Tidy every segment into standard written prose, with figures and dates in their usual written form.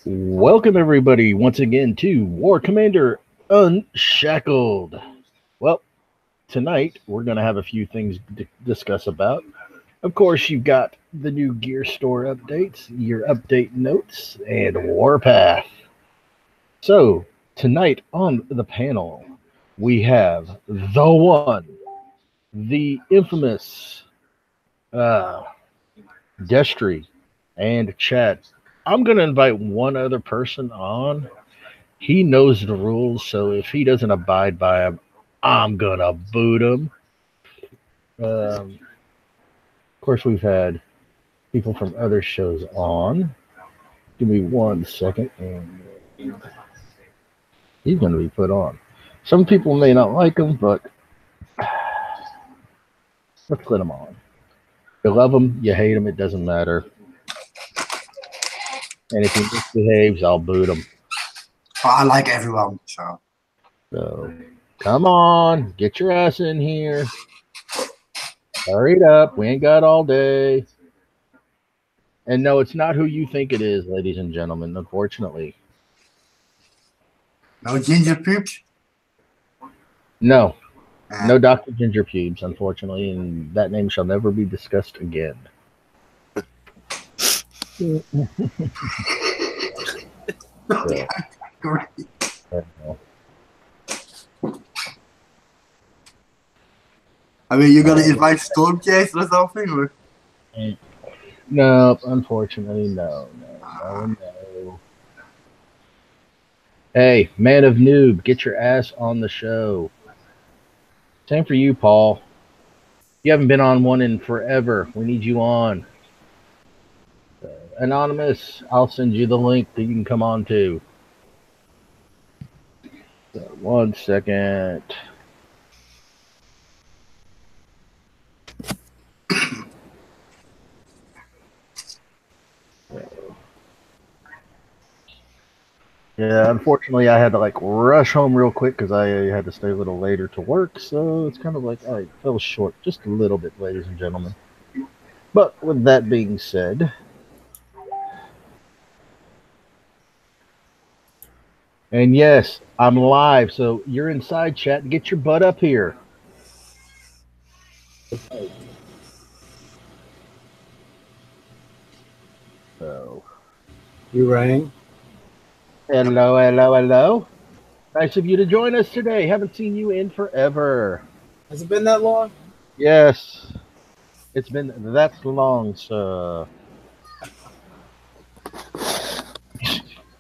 Welcome, everybody, once again to War Commander Unshackled. Well, tonight we're going to have a few things to discuss about. Of course, you've got the new gear store updates, your update notes, and WARPATH. So, tonight on the panel, we have the one, the infamous Destry and Chad. I'm going to invite one other person on. He knows the rules, so if he doesn't abide by them, I'm going to boot him. Of course, we've had people from other shows on. Give me 1 second. And he's going to be put on. Some people may not like him, but let's put him on. You love him, you hate him, it doesn't matter. And if he misbehaves, I'll boot him. But I like everyone, so come on, get your ass in here. Hurry up, we ain't got all day. And no, it's not who you think it is, ladies and gentlemen, unfortunately. No ginger pubes? No. No Dr. Ginger Pubes, unfortunately, and that name shall never be discussed again. Great. I mean, you're going to invite Storm Chase or something? Or? No, unfortunately, no. Hey, man of noob, get your ass on the show. Same for you, Paul. You haven't been on one in forever. We need you on. Anonymous, I'll send you the link that you can come on to. 1 second. Yeah, unfortunately, I had to rush home real quick because I had to stay a little later to work. So it's kind of like I fell short just a little bit, ladies and gentlemen. But with that being said, and yes, I'm live. So you're inside chat. Get your butt up here. So you rang. Hello, hello, hello. Nice of you to join us today. Haven't seen you in forever. Has it been that long? Yes. It's been that long, sir.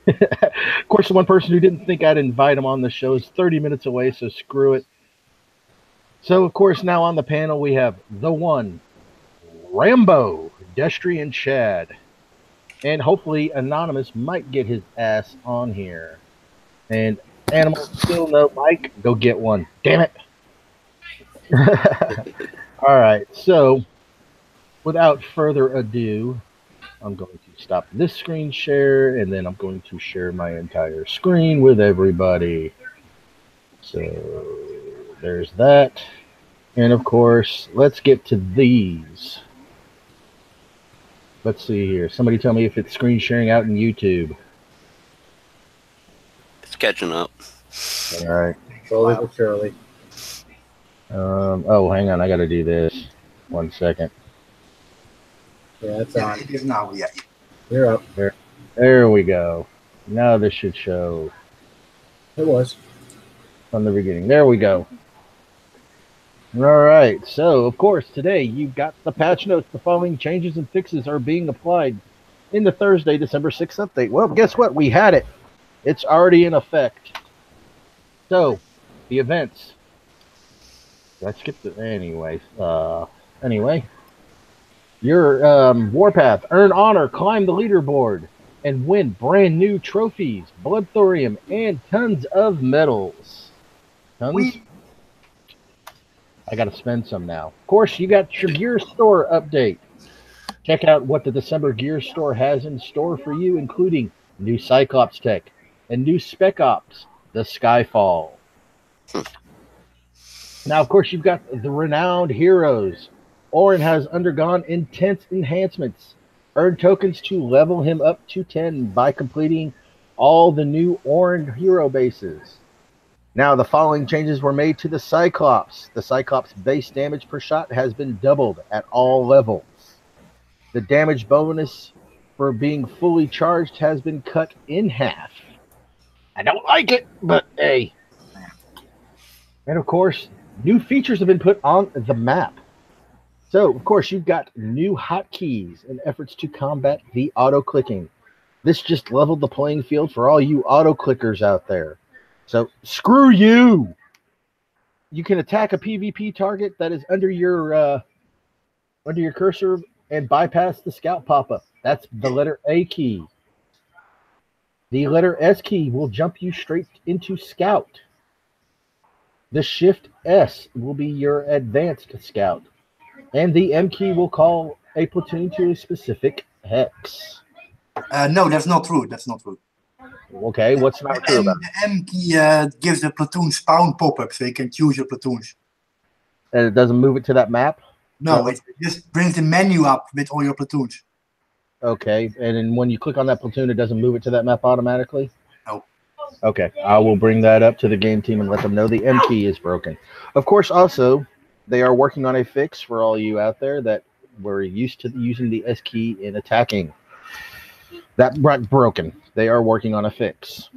Of course, the one person who didn't think I'd invite him on the show is 30 minutes away, so screw it. So, of course, now on the panel we have the one, Rambo, Destry, and Chad. And hopefully Anonymous might get his ass on here. And Animal still no mic. Go get one. Damn it. All right. So without further ado, I'm going to stop this screen share, and then I'm going to share my entire screen with everybody. So there's that. And of course, let's get to these. Let's see here. Somebody tell me if it's screen sharing out in YouTube. It's catching up. All right. Slowly but surely. Oh, hang on. I got to do this. 1 second. Yeah, it's on. It is now, yeah. You're up. There we go. Now this should show. It was. From the beginning. There we go. All right. So, of course, today you've got the patch notes. The following changes and fixes are being applied in the Thursday, December 6th update. Well, guess what? We had it. It's already in effect. So, the events. I skipped it anyway. Anyway. Your Warpath. Earn honor, climb the leaderboard, and win brand new trophies, blood thorium, and tons of medals. Tons? I got to spend some now. Of course, you got your gear store update. Check out what the December gear store has in store for you, including new Cyclops tech and new Spec Ops, the Skyfall. Now, of course, you've got the renowned heroes. Orin has undergone intense enhancements Earn tokens to level him up to 10 by completing all the new orange hero bases. Now, the following changes were made to the Cyclops. The Cyclops base damage per shot has been doubled at all levels. The damage bonus for being fully charged has been cut in half. I don't like it, but hey. And of course, new features have been put on the map. So, of course, you've got new hotkeys in efforts to combat the auto-clicking. This just leveled the playing field for all you auto-clickers out there. So, screw you! You can attack a PvP target that is under your cursor and bypass the scout pop-up. That's the letter A key. The letter S key will jump you straight into scout. The shift S will be your advanced scout. And the M key will call a platoon to a specific hex. No, that's not true. That's not true. Okay, what's not true about it? The M key gives the platoon spawn pop-up, so you can choose your platoons. And it doesn't move it to that map? No, it just brings the menu up with all your platoons. Okay, and then when you click on that platoon, it doesn't move it to that map automatically? No. Okay, I will bring that up to the game team and let them know the M key is broken. Of course, also, they are working on a fix for all you out there that were used to using the S key in attacking. That broken. They are working on a fix.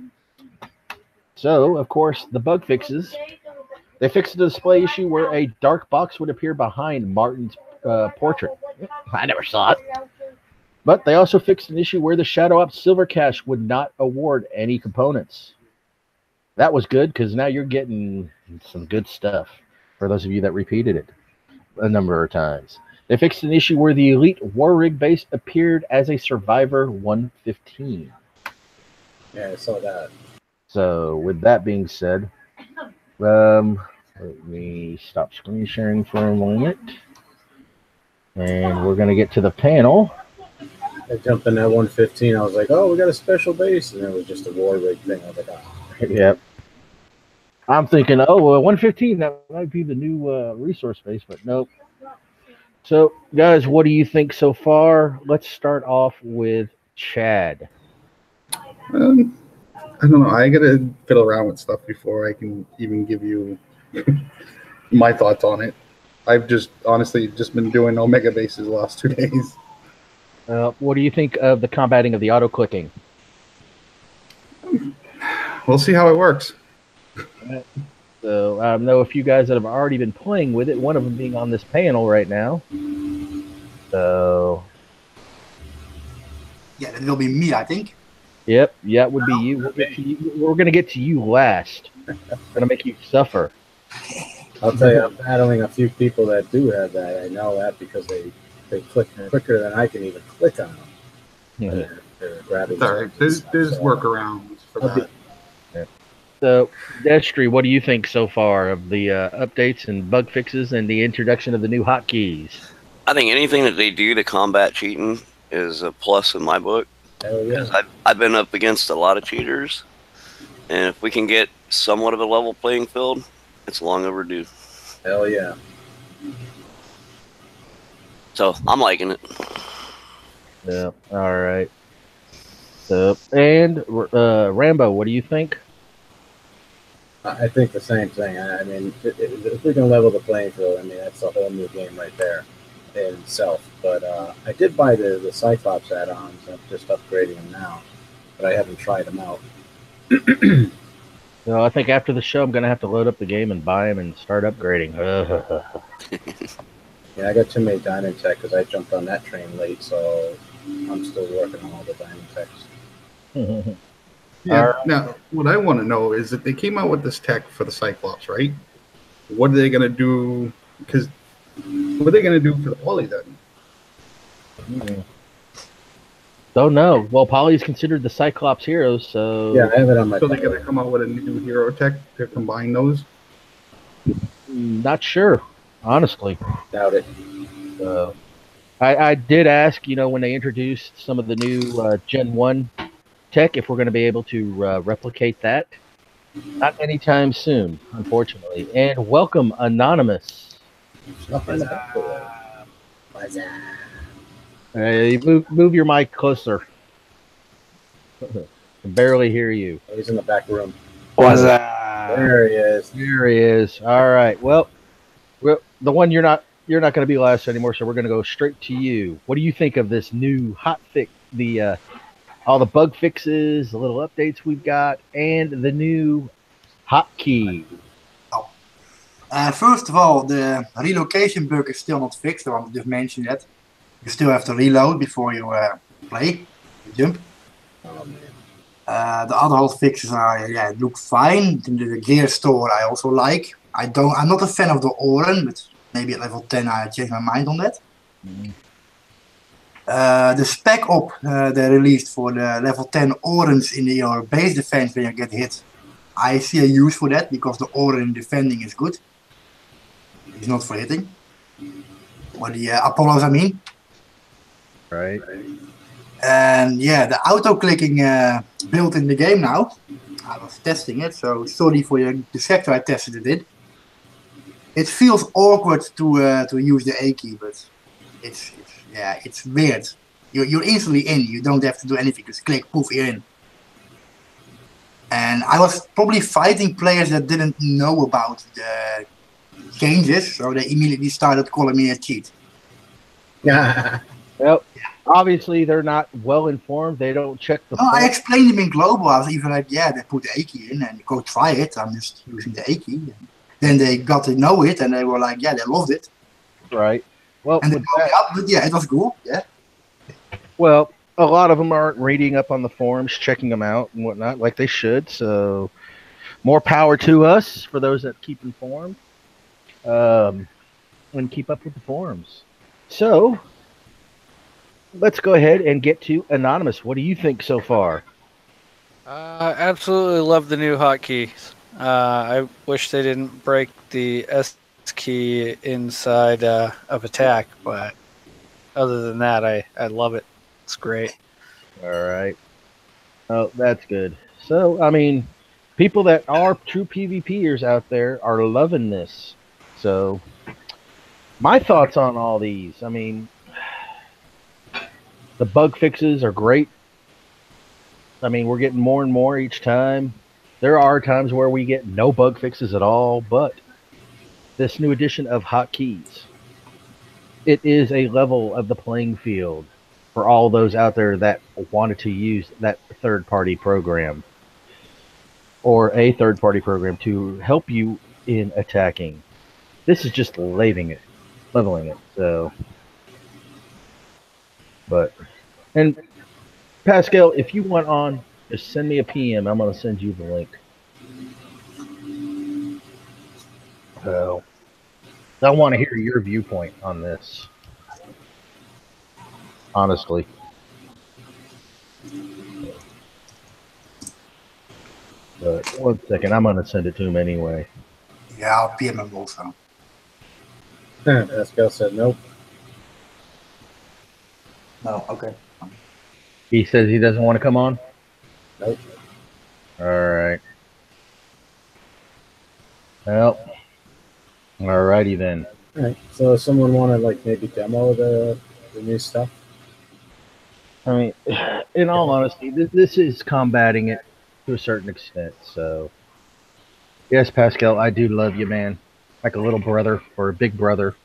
So, of course, the bug fixes. They fixed the display issue where a dark box would appear behind Martin's portrait. I never saw it. But they also fixed an issue where the Shadow Ops Silver Cache would not award any components. That was good because now you're getting some good stuff for those of you that repeated it a number of times. They fixed an issue where the Elite War Rig base appeared as a Survivor 115. Yeah, I saw that. So, with that being said, let me stop screen sharing for a moment. And we're going to get to the panel. I jumped in that 115. I was like, oh, we got a special base. And it was just a War Rig thing. I was like, oh. Yep. I'm thinking, oh, well, 115, that might be the new resource base, but nope. So, guys, what do you think so far? Let's start off with Chad. I don't know. I gotta fiddle around with stuff before I can even give you my thoughts on it. I've just honestly just been doing Omega bases the last 2 days. What do you think of the combating of the auto-clicking? We'll see how it works. So I know a few guys that have already been playing with it, one of them being on this panel right now. So... Yeah, that will be me, I think. Yep, yeah, it would be you. We're going to get to you last. We're going to make you suffer. I'll tell you, I'm battling a few people that do have that. I know that because they click quicker than I can even click on them. Yeah. They're grabbing. All right, there's workarounds for that. So, Destry, what do you think so far of the updates and bug fixes and the introduction of the new hotkeys? I think anything that they do to combat cheating is a plus in my book. Hell yeah. Because I've been up against a lot of cheaters, and if we can get somewhat of a level playing field, it's long overdue. Hell yeah. So I'm liking it. Yeah. All right. So, and Rambo, what do you think? I think the same thing. I mean, if we can level the playing field, I mean, that's a whole new game right there in itself. But I did buy the Cyclops add-ons. I'm just upgrading them now, but I haven't tried them out. So I think after the show, I'm going to have to load up the game and buy them and start upgrading. Yeah, I got too many Diamond Tech because I jumped on that train late, so I'm still working on all the Diamond Techs. Yeah. Now, what I want to know is that they came out with this tech for the Cyclops, right? What are they going to do? Because what are they going to do for the Poly then? Don't know. Well, Poly is considered the Cyclops heroes, so... Yeah, I have it on my So they're going to come out with a new hero tech to combine those? Not sure, honestly. Doubt it. I did ask, when they introduced some of the new Gen 1 tech, if we're going to be able to replicate that. Not anytime soon, unfortunately. And welcome, Anonymous. Hey, move your mic closer. Can barely hear you. He's in the back room. What's that? There he is. There he is. All right. Well, the one you're not going to be last anymore, so we're going to go straight to you. What do you think of this new hot fix? The all the bug fixes, the little updates we've got, and the new hotkey. First of all, the relocation bug is still not fixed. I want to just mention that. You still have to reload before you play, you jump. Oh, man. The other hot fixes are, look fine. The gear store I also like. I'm not a fan of the Oren, but maybe at level 10 I change my mind on that. Mm-hmm. The spec up they released for the level 10 Orens in your base defense when you get hit. I see a use for that because the Oren defending is good. It's not for hitting. Or the Apollos, I mean. Right. And yeah, the auto-clicking built in the game now. I was testing it, so sorry for the sector I tested it in. It feels awkward to use the A key, but it's weird. You're instantly in. You don't have to do anything. Just click, poof, you're in. And I was probably fighting players that didn't know about the changes, so they immediately started calling me a cheat. Yeah. Well, obviously they're not well informed. They don't check the. No, I explained them in global. I was even like, yeah, they put the A key in and go try it. I'm just using the A key. And then they got to know it and they were like, yeah, they loved it. Right. Well, and they brought me up, but yeah, it was cool. Yeah. Well, a lot of them aren't reading up on the forums, checking them out and whatnot, like they should. So, more power to us for those that keep informed, and keep up with the forums. So, let's go ahead and get to Anonymous. What do you think so far? Absolutely love the new hotkeys. I wish they didn't break the S key inside of attack, but other than that, I love it. It's great. All right. Oh, that's good. So, I mean, people that are true PvPers out there are loving this. So, my thoughts on all these. I mean, the bug fixes are great. I mean, we're getting more and more each time. There are times where we get no bug fixes at all, but this new edition of hotkeys, it is a level of the playing field for all those out there that wanted to use that third-party program or a third-party program to help you in attacking. This is just leveling it. So, and Pascal, if you want on, just send me a PM. I'm going to send you the link. So, I want to hear your viewpoint on this. Honestly. But 1 second, I'm going to send it to him anyway. Yeah, I'll PM him also. Pascal said nope. No, okay. He says he doesn't want to come on? Nope. All right. Well, alrighty then. All right. So, someone want to like maybe demo the new stuff? I mean, in all honesty, this is combating it to a certain extent. So, yes, Pascal, I do love you, man. Like a little brother or a big brother.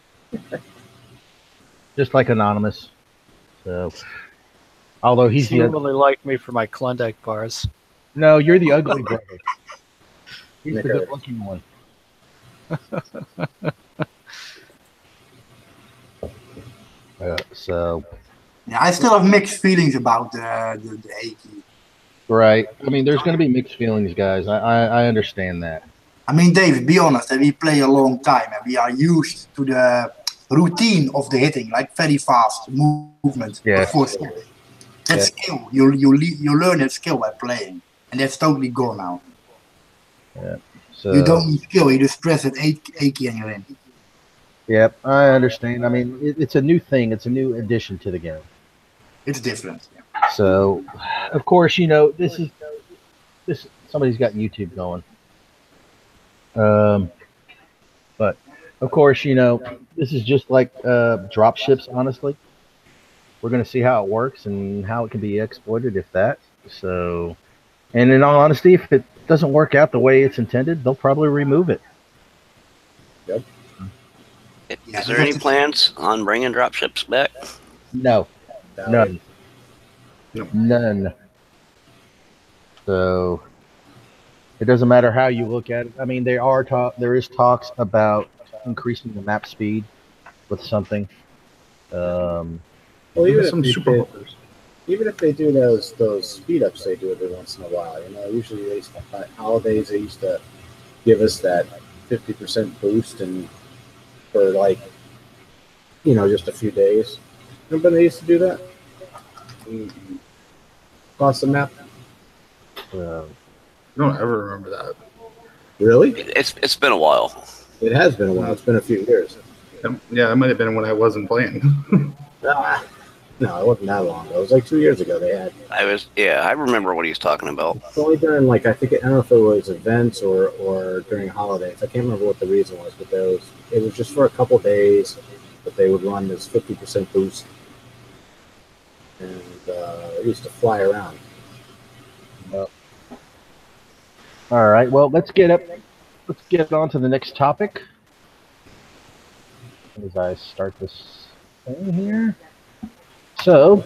Just like Anonymous. So, although he's You really like me for my Klondike bars. No, you're the ugly brother. He's the good-looking one. So. Yeah, I still have mixed feelings about the A key. Right. I mean, there's going to be mixed feelings, guys. I understand that. I mean, David, be honest. We play a long time and we are used to the routine of the hitting, like very fast movement. Yes. That skill, you learn that skill by playing, and that's totally gone now. Yeah. So you don't need skill; you just press that A key and you're in. Yep, I understand. I mean, it's a new thing. It's a new addition to the game. It's different. Yeah. So, of course, you know this. Somebody's got YouTube going. But of course, you know this is just like drop ships. Honestly, We're going to see how it works and how it can be exploited, if that. So, and in all honesty, if it doesn't work out the way it's intended, they'll probably remove it. Yep. Is there any plans on bringing dropships back? No, none. No. None. So it doesn't matter how you look at it. I mean, there is talks about increasing the map speed with something. Well, even if they do those speed ups, they do every once in a while. You know, usually holidays they used to give us that 50% boost, and for like, you know, just a few days. Remember they used to do that? Across the map. I don't ever remember that. Really? It's been a while. It has been a while. It's been a few years. Yeah, that might have been when I wasn't playing. No, it wasn't that long ago. It was like 2 years ago they had. I remember what he's talking about. It's only during, like, I don't know if it was events or during holidays. I can't remember what the reason was, but it was just for a couple days that they would run this 50% boost, and it used to fly around. All right. Well, let's get on to the next topic. As I start this thing here. So,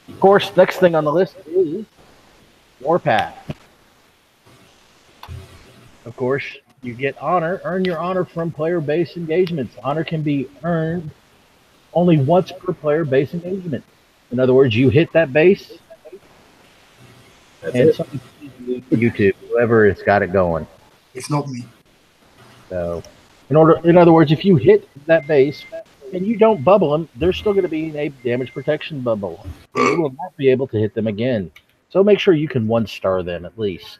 of course, next thing on the list is WARPATH. Of course, you get honor. Earn your honor from player-based engagements. Honor can be earned only once per player-based engagement. In other words, you hit that base, and something YouTube, whoever has got it going. It's not me. So, in other words, if you hit that base and you don't bubble them, they're still going to be a damage protection bubble. You will not be able to hit them again. So make sure you can 1-star them at least.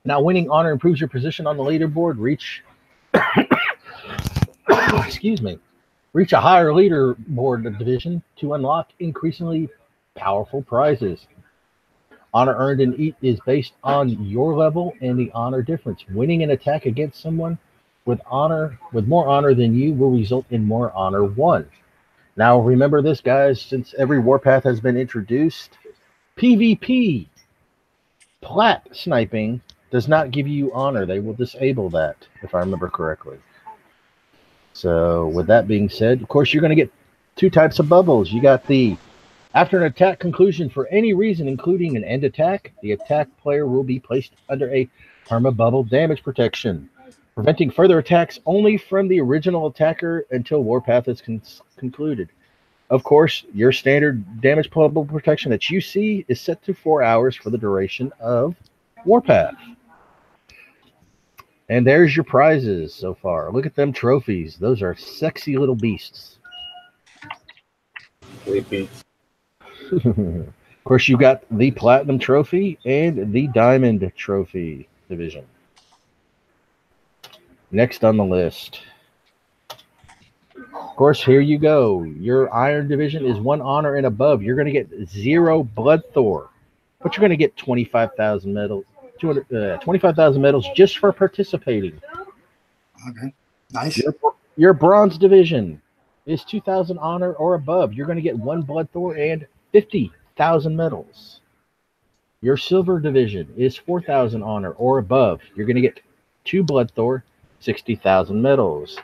Now, winning honor improves your position on the leaderboard. Reach reach a higher leaderboard division to unlock increasingly powerful prizes. Honor earned is based on your level and the honor difference. Winning an attack against someone with more honor than you will result in more honor won. Now remember this, guys, since every WARPATH has been introduced, PvP plat sniping does not give you honor. They will disable that, if I remember correctly. So with that being said, of course, you're going to get 2 types of bubbles. You got the after an attack conclusion for any reason, including an end attack, the attack player will be placed under a perma bubble damage protection, preventing further attacks only from the original attacker until WARPATH is concluded. Of course, your standard damage bubble protection that you see is set to 4 hours for the duration of WARPATH. And there's your prizes so far. Look at them trophies. Those are sexy little beasts. Of course, you got the Platinum Trophy and the Diamond Trophy division. Next on the list. Of course, here you go. Your Iron division is 1 honor and above. You're going to get 0 Blood Thor, but you're going to get 25,000 medals. 25,000 medals just for participating. Okay, nice. Your Bronze division is 2,000 honor or above. You're going to get 1 Blood Thor and 50,000 medals. Your Silver division is 4,000 honor or above. You're going to get 2 Blood Thor, 60,000 medals.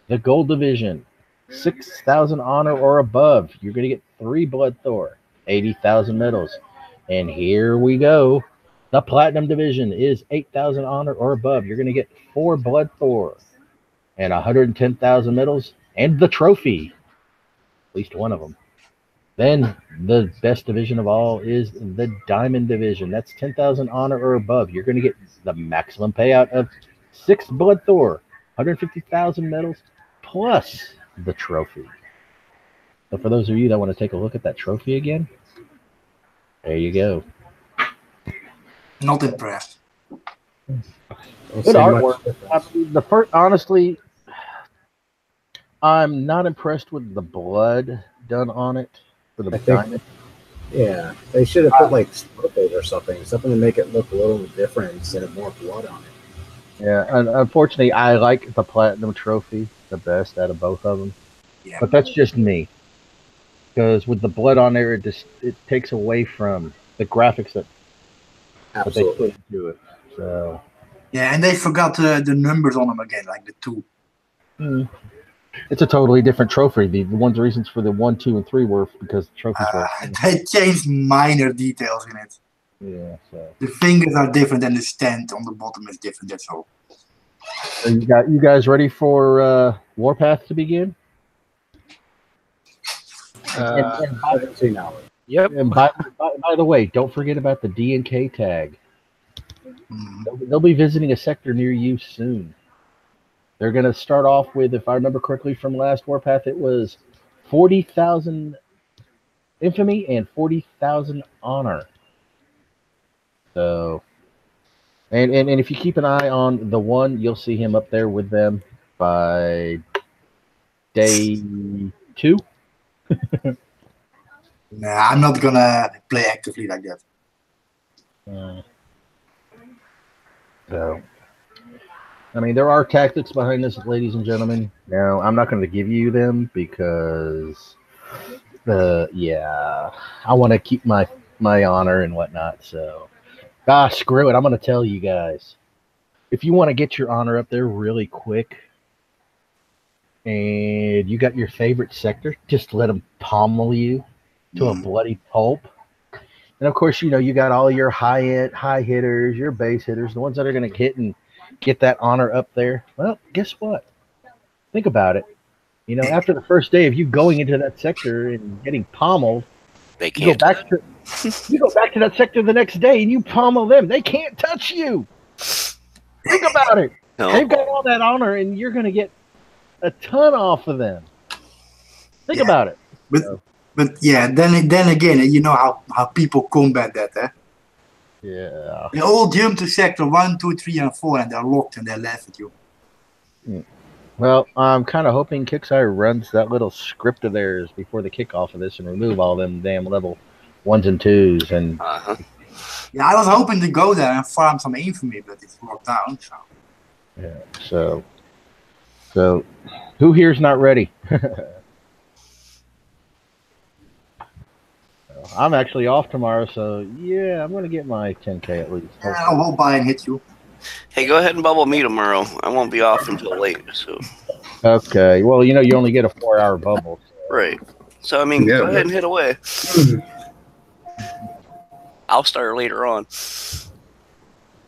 The Gold division, 6,000 honor or above. You're going to get 3 Blood Thor, 80,000 medals. And here we go. The Platinum division is 8,000 honor or above. You're going to get 4 Blood Thor and 110,000 medals and the trophy, at least one of them. Then the best division of all is the Diamond division. That's 10,000 honor or above. You're going to get the maximum payout of 6 Blood Thor, 150,000 medals, plus the trophy. So for those of you that want to take a look at that trophy again, there you go. Not impressed. Good artwork. Honestly, I'm not impressed with the blood done on it for the diamond. Yeah, they should have put like sparkles or something to make it look a little different instead of more blood on it. Yeah, and unfortunately, I like the Platinum Trophy the best out of both of them. Yeah. But that's just me. because with the blood on there, it takes away from the graphics that they Absolutely. put into it. So Yeah, and they forgot the numbers on them again, like the 2. it's a totally different trophy. The one of the reasons for the 1, 2, and 3 were because the trophies were. They changed minor details in it. Yeah. So The fingers are different and the stand on the bottom is different, that's all. you guys ready for Warpath to begin? Yep. And by the way, don't forget about the D&K tag. They'll be visiting a sector near you soon. They're going to start off with, if I remember correctly from last Warpath, it was 40,000 infamy and 40,000 honor. So, and if you keep an eye on the one, you'll see him up there with them by day 2. Nah, I'm not gonna play actively like that. So, I mean, there are tactics behind this, ladies and gentlemen. Now, I'm not going to give you them because, I want to keep my honor and whatnot. So, screw it. I'm going to tell you guys. If you want to get your honor up there really quick, and you got your favorite sector, just let them pommel you to a bloody pulp. And of course, you got all your high hitters, your base hitters, the ones that are going to hit and get that honor up there. Well, guess what? Think about it. After the first day of you going into that sector and getting pommeled, They can't. you go back to that sector the next day and you pommel them. They can't touch you. Think about it. No. They've got all that honor, and you're going to get a ton off of them. Think about it. But yeah, then again, you know how people combat that, eh? Yeah. They all jump to sector 1, 2, 3, and 4, and they're locked and they laugh at you. Well, I'm kind of hoping Kickstarter runs that little script of theirs before the kickoff of this and remove all them damn level 1s and 2s. And yeah, I was hoping to go there and farm some infamy, but it's locked down. So yeah, so who here's not ready? I'm actually off tomorrow, so yeah, I'm going to get my 10K at least. yeah, I won't buy and hit you. Hey, go ahead and bubble me tomorrow. I won't be off until late. So Okay. Well, you only get a 4-hour bubble. So. right. So I mean, go ahead and hit away. I'll start later on.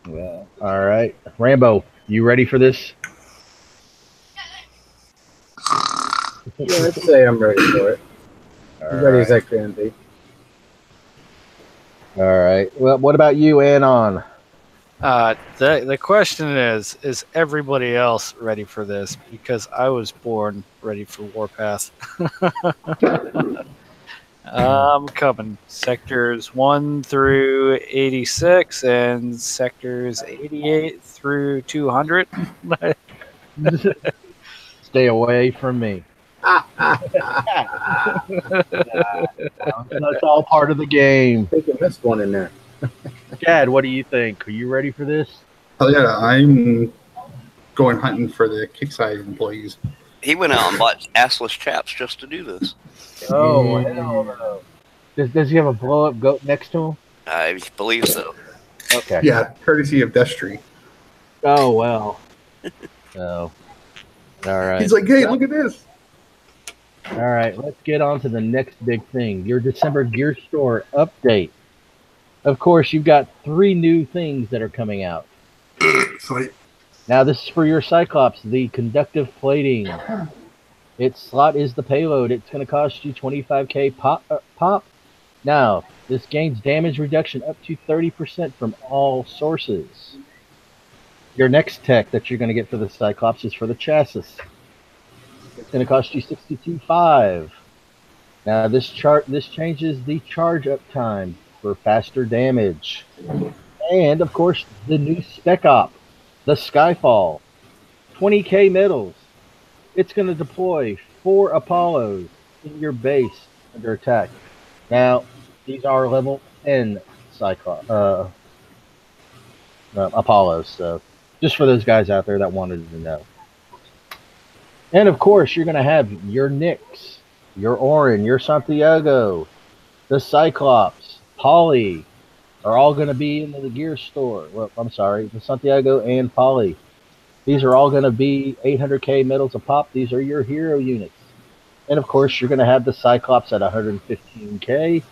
Well, all right, Rambo, you ready for this? Yeah, I'd say I'm ready for it. As ready as I can be. All right. Well, what about you, Anon? The question is everybody else ready for this? Because I was born ready for Warpath. I'm coming. Sectors 1 through 86 and sectors 88 through 200. Stay away from me. That's all part of the game. I think you missed one in there. Chad, what do you think? Are you ready for this? Oh yeah, I'm going hunting for the Kickside employees. He went out and bought assless chaps just to do this. Oh, hell no. Does he have a blow-up goat next to him? I believe so. Okay. Yeah, courtesy of Destry. Oh, well. Oh. All right. He's like, hey, look at this. All right, let's get on to the next big thing. Your December Gear Store update. Of course, you've got 3 new things that are coming out. Sorry. Now, this is for your Cyclops, the conductive plating. Its slot is the payload. It's going to cost you 25k pop. Now, this gains damage reduction up to 30% from all sources. Your next tech that you're going to get for the Cyclops is for the chassis. It's going to cost you 62.5. Now, this changes the charge up time for faster damage. And, of course, the new Spec Op, the Skyfall. 20k medals. It's going to deploy 4 Apollos in your base under attack. Now, these are level N Apollos, so just for those guys out there that wanted to know. And of course, you're going to have your Nyx, your Orin, your Santiago, the Cyclops, Polly are all going to be in the gear store. Well, I'm sorry, the Santiago and Polly. These are all going to be 800k medals a pop. These are your hero units. And of course, you're going to have the Cyclops at 115k.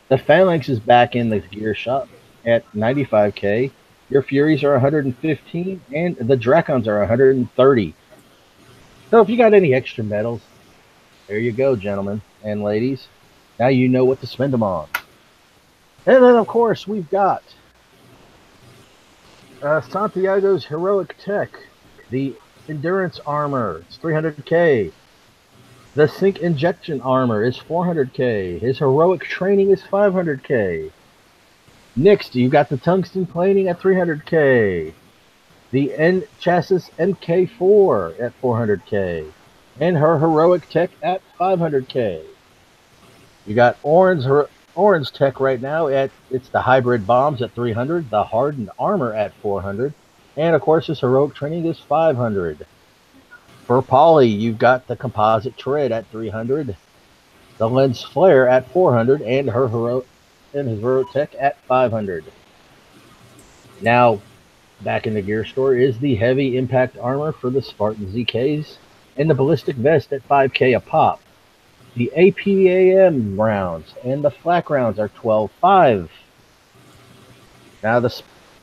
The Phalanx is back in the gear shop at 95k. Your Furies are 115, and the Dracons are 130. So if you got any extra medals, there you go, gentlemen and ladies. Now you know what to spend them on. And then, of course, we've got Santiago's Heroic Tech, the Endurance Armor. It's 300k. The Sync Injection Armor is 400k. His Heroic Training is 500k. Next, you got the Tungsten Plating at 300k. The Chassis MK4 at 400k. And her Heroic Tech at 500k. You got Orange Tech right now it's the Hybrid Bombs at 300, the Hardened Armor at 400, and of course his Heroic Training is 500. For Polly, you've got the Composite Tread at 300, the Lens Flare at 400, and his Heroic Tech at 500. Now, back in the gear store is the Heavy Impact Armor for the Spartan ZKs and the Ballistic Vest at 5k a pop. The APAM rounds and the flak rounds are 12.5. Now,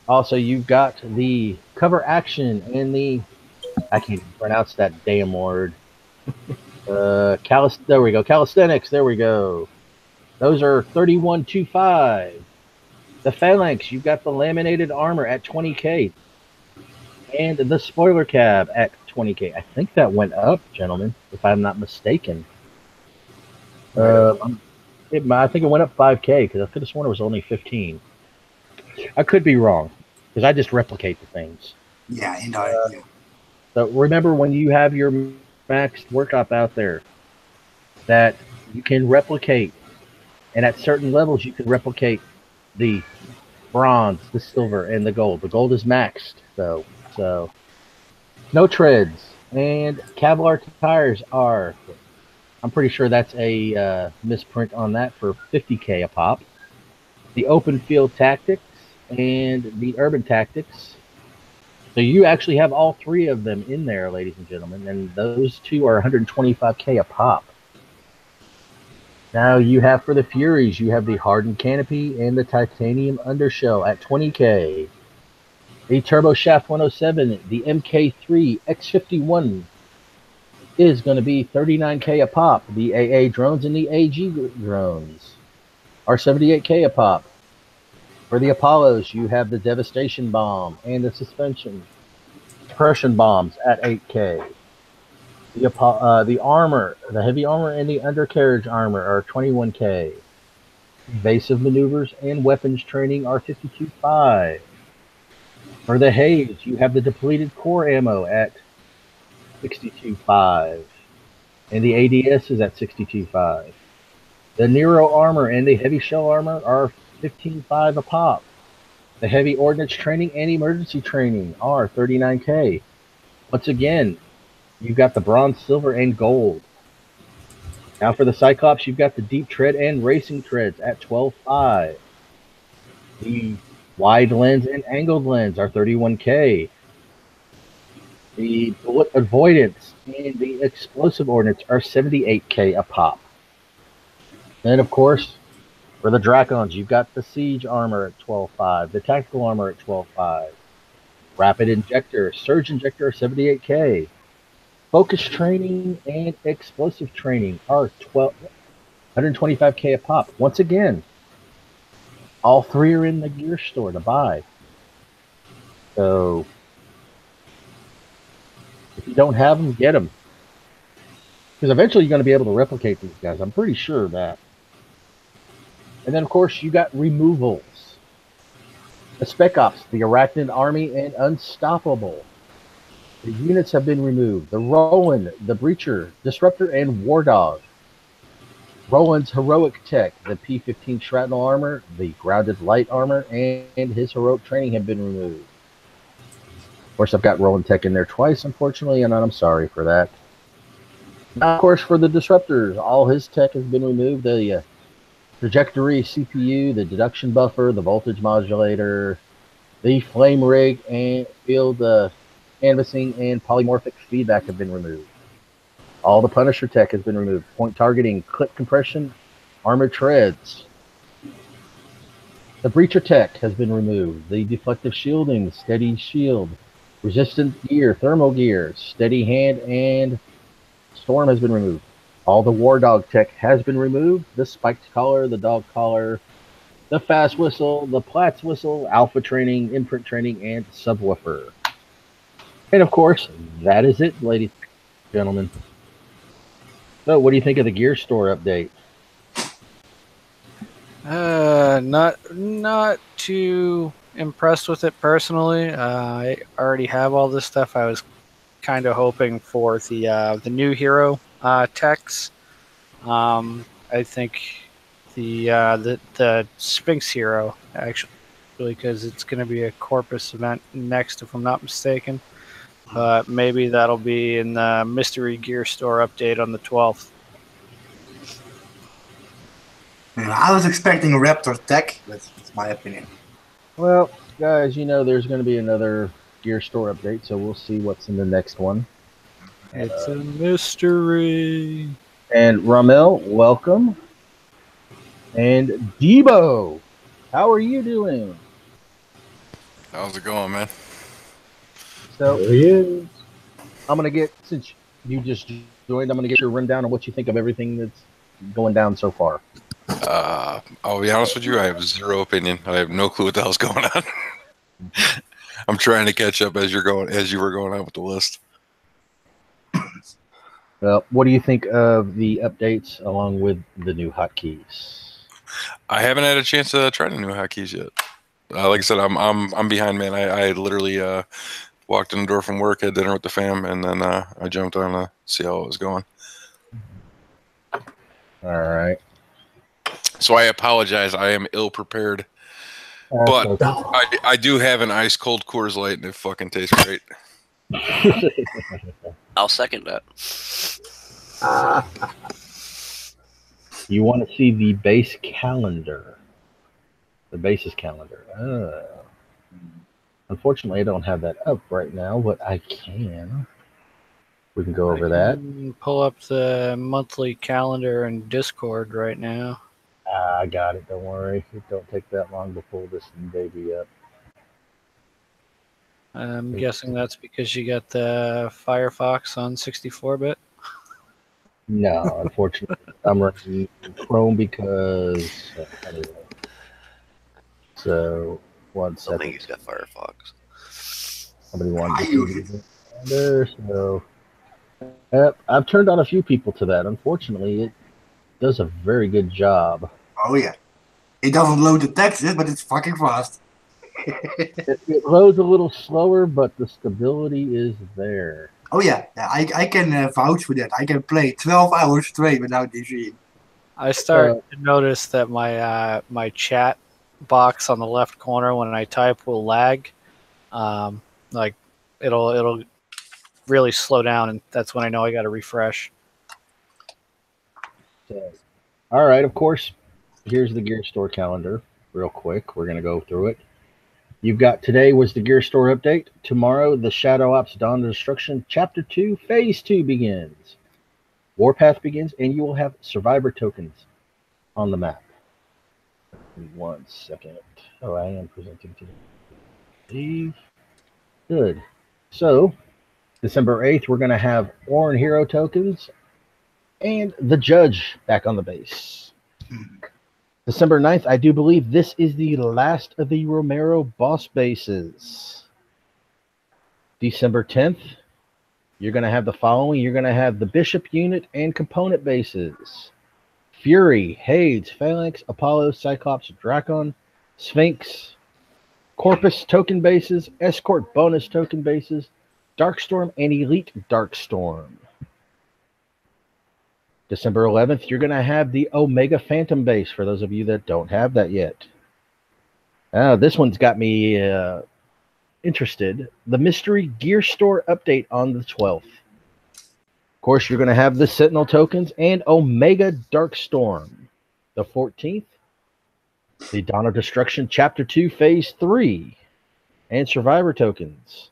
also you've got the Cover Action and I can't even pronounce that damn word. There we go. Calisthenics. There we go. Those are 31.25. The Phalanx, you've got the Laminated Armor at 20k, and the Spoiler Cab at 20k. I think that went up, gentlemen, if I'm not mistaken. I think it went up 5k because I could have sworn it was only 15. I could be wrong because I just replicate the things. Yeah, yeah. So remember, when you have your maxed workshop out there, that you can replicate, and at certain levels you can replicate the bronze, the silver, and the gold. The gold is maxed, though, so no treads. And Kevlar tires are, I'm pretty sure that's a misprint on that, for 50k a pop. The Open Field Tactics and the Urban Tactics. So you actually have all three of them in there, ladies and gentlemen, and those two are 125k a pop. Now you have for the Furies, you have the Hardened Canopy and the Titanium Undershell at 20k. The Turbo Shaft 107, the MK3 X51 is going to be 39k a pop. The AA drones and the AG drones are 78k a pop. For the Apollos, you have the Devastation Bomb and the Suspension Suppression Bombs at 8k. The armor, the Heavy Armor and the Undercarriage Armor are 21k. Evasive Maneuvers and Weapons Training are 52.5. For the Haze, you have the Depleted Core Ammo at 62.5. And the ADS is at 62.5. The Nero Armor and the Heavy Shell Armor are 15.5 a pop. The Heavy Ordnance Training and Emergency Training are 39k. Once again, you've got the Bronze, Silver, and Gold. Now for the Cyclops, you've got the Deep Tread and Racing Treads at 12.5. The Wide Lens and Angled Lens are 31k. The Bullet Avoidance and the Explosive Ordnance are 78k a pop. And of course, for the Dracons, you've got the Siege Armor at 12.5, the Tactical Armor at 12.5, Rapid Injector, Surge Injector 78k, Focus Training and Explosive Training are 125k a pop. Once again, all three are in the gear store to buy. So if you don't have them, get them. Because eventually you're going to be able to replicate these guys. I'm pretty sure of that. And then, of course, you got removals. The Spec Ops, the Arachnid Army, and Unstoppable. The units have been removed. The Roland, the Breacher, Disruptor, and War Dog. Roland's Heroic Tech, the P-15 Shrapnel Armor, the Grounded Light Armor, and his Heroic Training have been removed. Of course, I've got Roland Tech in there twice, unfortunately, and I'm sorry for that. Now, of course, for the disruptors, all his tech has been removed. The trajectory CPU, the deduction buffer, the voltage modulator, the flame rig, and field canvassing and polymorphic feedback have been removed. All the Punisher tech has been removed. Point targeting, clip compression, armored treads. The breacher tech has been removed. The deflective shielding, steady shield, resistant gear, thermal gear, steady hand, and storm has been removed. All the war dog tech has been removed. The spiked collar, the dog collar, the fast whistle, the Platts whistle, alpha training, imprint training, and subwoofer. And of course, that is it, ladies and gentlemen. So, what do you think of the gear store update? Not too impressed with it personally. I already have all this stuff. I was kind of hoping for the new hero techs. I think the Sphinx hero actually, because it's going to be a Corpus event next, if I'm not mistaken. But maybe that'll be in the mystery gear store update on the 12th. Yeah, I was expecting a Raptor tech, but that's my opinion. Well, guys, you know there's going to be another gear store update, so we'll see what's in the next one. It's a mystery. And Ramel, welcome. And Debo, how are you doing? How's it going, man? So There he is. I'm going to get, since you just joined, I'm going to get your rundown on what you think of everything that's going down so far. I'll be honest with you, I have zero opinion. I have no clue what the hell's going on. I'm trying to catch up as you were going on with the list. Well, what do you think of the updates along with the new hotkeys? I haven't had a chance to try the new hotkeys yet. Like I said, I'm behind, man. I literally walked in the door from work, had dinner with the fam, and then I jumped on to see how it was going. All right. So I apologize. I am ill prepared, but I do have an ice cold Coors Light, and it fucking tastes great. I'll second that. You want to see the base calendar? The basis calendar. Unfortunately, I don't have that up right now, but I can. We can go over that. Pull up the monthly calendar in Discord right now. I got it. Don't worry. It don't take that long to pull this baby up. I'm guessing that's because you got the Firefox on 64-bit. No, unfortunately, I'm running Chrome because. Anyway. So, 1 I second. think he's got Firefox. Somebody wanted to see it there, so. I've turned on a few people to that. Unfortunately, it does a very good job. Oh yeah. It doesn't load the text, but it's fucking fast. It loads a little slower, but the stability is there. Oh yeah, I can vouch for that. I can play 12 hours straight without DCing. I start to notice that my chat box on the left corner when I type will lag. Like it'll really slow down, and that's when I know I got to refresh. So, all right, of course, here's the Gear Store calendar. Real quick, we're going to go through it. You've got today was the Gear Store update. Tomorrow, the Shadow Ops Dawn of Destruction Chapter 2, Phase 2 begins. Warpath begins, and you will have survivor tokens on the map. 1 second. Oh, I am presenting today. Good. So, December 8th, we're going to have Orin Hero tokens and the Judge back on the base. December 9th, I do believe this is the last of the Romero boss bases. December 10th, you're going to have the following. You're going to have the Bishop unit and component bases. Fury, Hades, Phalanx, Apollo, Cyclops, Dracon, Sphinx, Corpus token bases, Escort bonus token bases, Darkstorm, and Elite Darkstorm. December 11th, you're going to have the Omega Phantom base for those of you that don't have that yet. This one's got me interested. The Mystery Gear Store update on the 12th. course, you're going to have the Sentinel tokens and Omega Darkstorm. The 14th, the Dawn of Destruction Chapter 2 Phase 3 and Survivor tokens.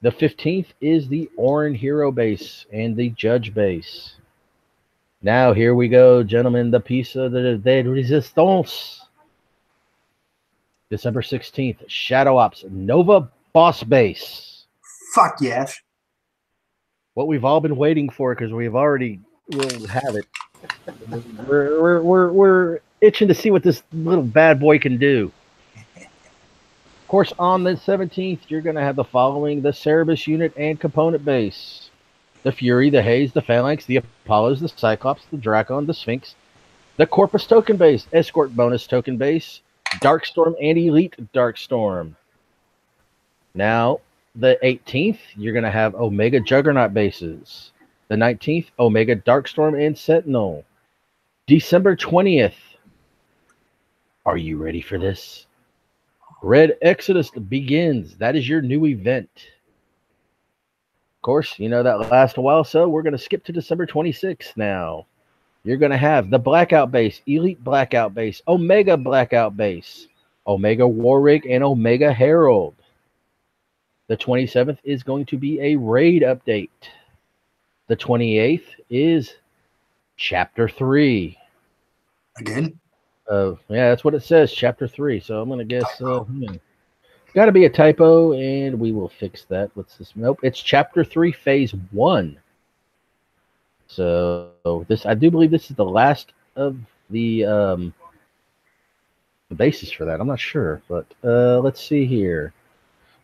The 15th is the Orin Hero base and the Judge base. Now, here we go, gentlemen, the piece of the Resistance. December 16th, Shadow Ops Nova Boss Base. Fuck yes. What we've all been waiting for, because we've already will have it. We're itching to see what this little bad boy can do. Of course, on the 17th, you're going to have the following: the Cerebus unit and component base, the Fury, the Haze, the Phalanx, the Apollos, the Cyclops, the Drakon, the Sphinx, the Corpus token base, Escort bonus token base, Darkstorm and Elite Darkstorm. Now, the 18th, you're going to have Omega Juggernaut bases. The 19th, Omega Darkstorm and Sentinel. December 20th. Are you ready for this? Red Exodus begins. That is your new event. Of course, you know that lasts a while, so we're going to skip to December 26th now. You're going to have the Blackout base, Elite Blackout base, Omega Blackout base, Omega War Rig, and Omega Herald. The 27th is going to be a raid update. The 28th is Chapter 3. Again? Yeah, that's what it says, Chapter 3. So I'm going to guess... got to be a typo, and we will fix that. What's this? Nope, it's Chapter 3, Phase 1. So this, I do believe this is the last of the basis for that. I'm not sure, but let's see here.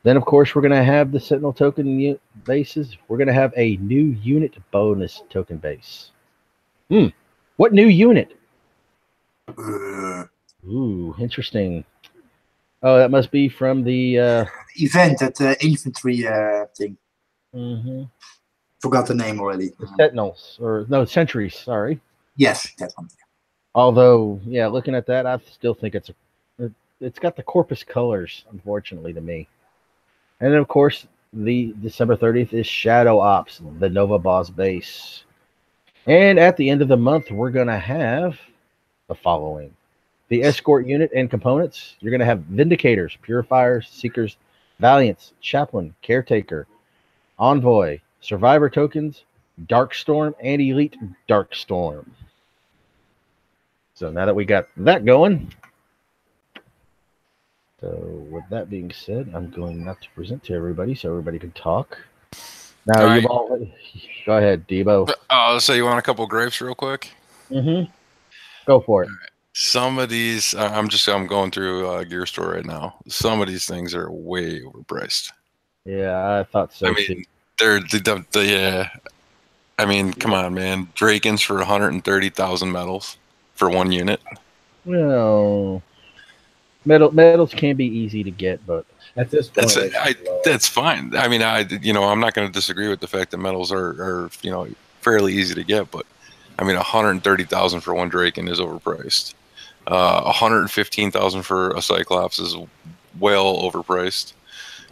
Then, of course, we're going to have the Sentinel token bases. We're going to have a new unit bonus token base. What new unit? Ooh, interesting. Oh, that must be from the... event, that infantry thing. Forgot the name already. The Sentinels, or no, Sentries, sorry. Yes, that one. Although, yeah, looking at that, I still think it's got the Corpus colors, unfortunately, to me. And then, of course, the December 30th is Shadow Ops, the Nova Boss base. And at the end of the month, we're going to have the following. The Escort unit and components. You're going to have Vindicators, Purifiers, Seekers, Valiants, Chaplain, Caretaker, Envoy, Survivor tokens, Darkstorm, and Elite Darkstorm. So now that we got that going... So with that being said, I'm going not to present to everybody so everybody can talk. Now, right. you've all... Go ahead, Debo. So you want a couple grapes real quick? Go for it. Some of these, I'm going through Gear Store right now. Some of these things are way overpriced. Yeah, I thought so. I mean, I mean, come on, man. Drakens for 130,000 medals for one unit. Well, medals can be easy to get, but At this point, that's fine. I mean, I'm not going to disagree with the fact that medals are fairly easy to get, but I mean, 130,000 for one Draken is overpriced. 115,000 for a Cyclops is well overpriced.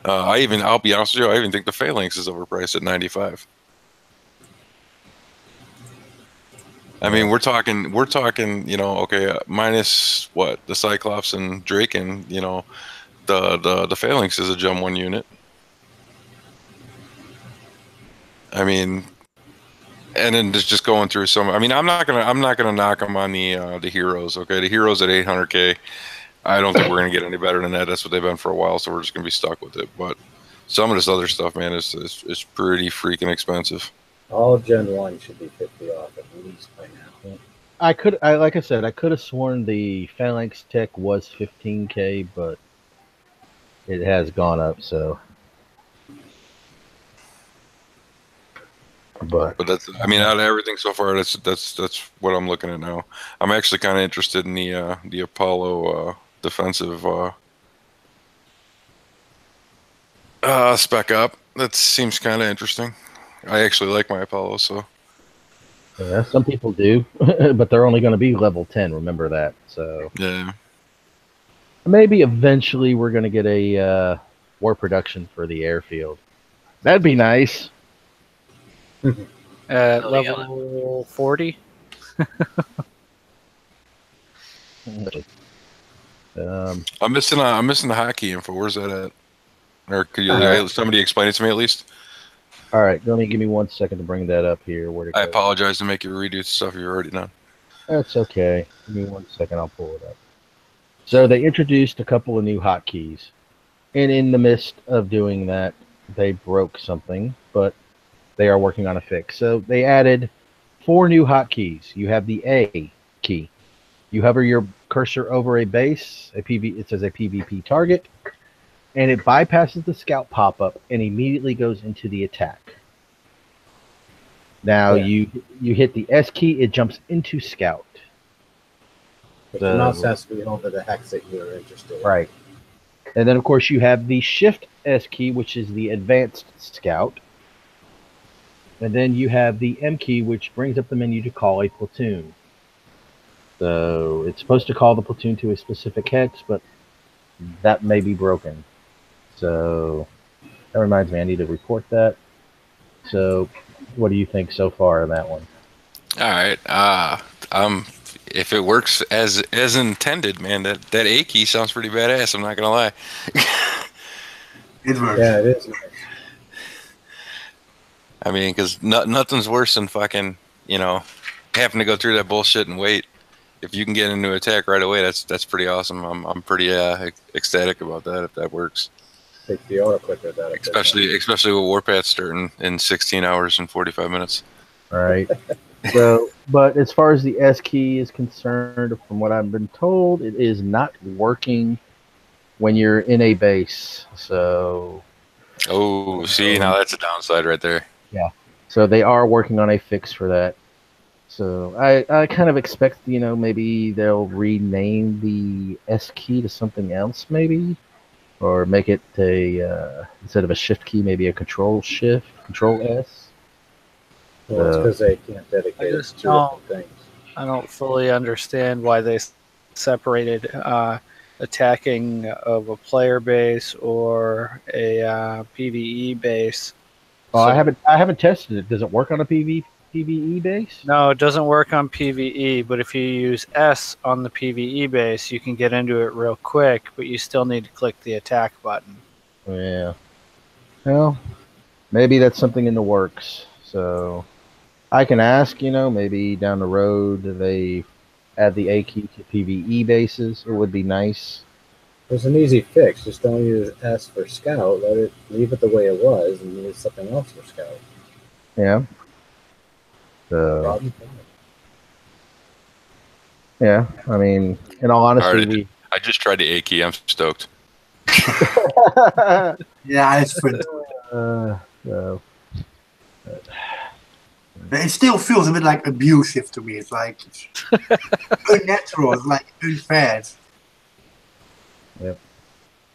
I'll be honest with you, I even think the Phalanx is overpriced at 95. I mean, we're talking, okay, minus what, the Cyclops and Draken, the Phalanx is a Gem 1 unit. I mean, and then just going through some. I mean, I'm not gonna knock them on the heroes. Okay, the heroes at 800K. I don't think we're gonna get any better than that. That's what they've been for a while, so we're just gonna be stuck with it. But some of this other stuff, man, is pretty freaking expensive. all Gen 1 should be 50 off at least by now. Like I said, I could have sworn the Phalanx Tech was 15K, but it has gone up. So. But that's, I mean, out of everything so far, that's what I'm looking at now. I'm actually kind of interested in the Apollo defensive spec up. That seems kind of interesting. I actually like my Apollo, so. Yeah, some people do, but they're only going to be level 10. Remember that. So yeah, maybe eventually we're going to get a war production for the airfield. That'd be nice. At Oh, yeah. level 40. I'm missing the hotkey info. Where's that at? Or could you Alright. somebody explain it to me at least? All right, let me give me 1 second to bring that up here. Where to I go? apologize to make you redo stuff you've already done. That's okay. Give me 1 second. I'll pull it up. So they introduced a couple of new hotkeys, and in the midst of doing that, they broke something, but they are working on a fix. So they added 4 new hotkeys. You have the A key. You hover your cursor over a base, it says a PvP target, and it bypasses the scout pop-up and immediately goes into the attack. Now you hit the S key, it jumps into scout. If the mouse has to be over the hex that you're interested in. Right. And then, of course, you have the Shift S key, which is the advanced scout. And then you have the M key, which brings up the menu to call a platoon. So it's supposed to call the platoon to a specific hex, but that may be broken. So that reminds me, I need to report that. So what do you think so far on that one? All right. If it works as intended, man, that A key sounds pretty badass. I'm not gonna lie. It works. Yeah, it is. I mean, because nothing's worse than fucking, having to go through that bullshit and wait. If you can get into attack right away, that's pretty awesome. I'm pretty ecstatic about that if that works. Take the auto clicker that. Especially with Warpath starting in 16 hours and 45 minutes. All right. So, but as far as the S key is concerned, from what I've been told, it is not working when you're in a base. So. Oh, see, now that's a downside right there. Yeah. So they are working on a fix for that. So I kind of expect, maybe they'll rename the S key to something else, maybe, or make it a instead of a shift key, maybe a control S. Well, it's because they can't dedicate it to different things. I don't fully understand why they separated attacking of a player base or a PvE base. Well, I haven't tested it. Does it work on a PvE base? No, it doesn't work on PvE, but if you use S on the PvE base, you can get into it real quick, but you still need to click the attack button. Yeah. Well, maybe that's something in the works. So I can ask, maybe down the road they add the A key to PvE bases. It would be nice. There's an easy fix. Just don't use S for scout. Leave it the way it was and use something else for scout. Yeah. So, yeah, I mean, in all honesty, I just tried the A key. I'm stoked. Yeah, it's fun. It still feels a bit like abusive to me. It's like unnatural. It's like unfair. Yep.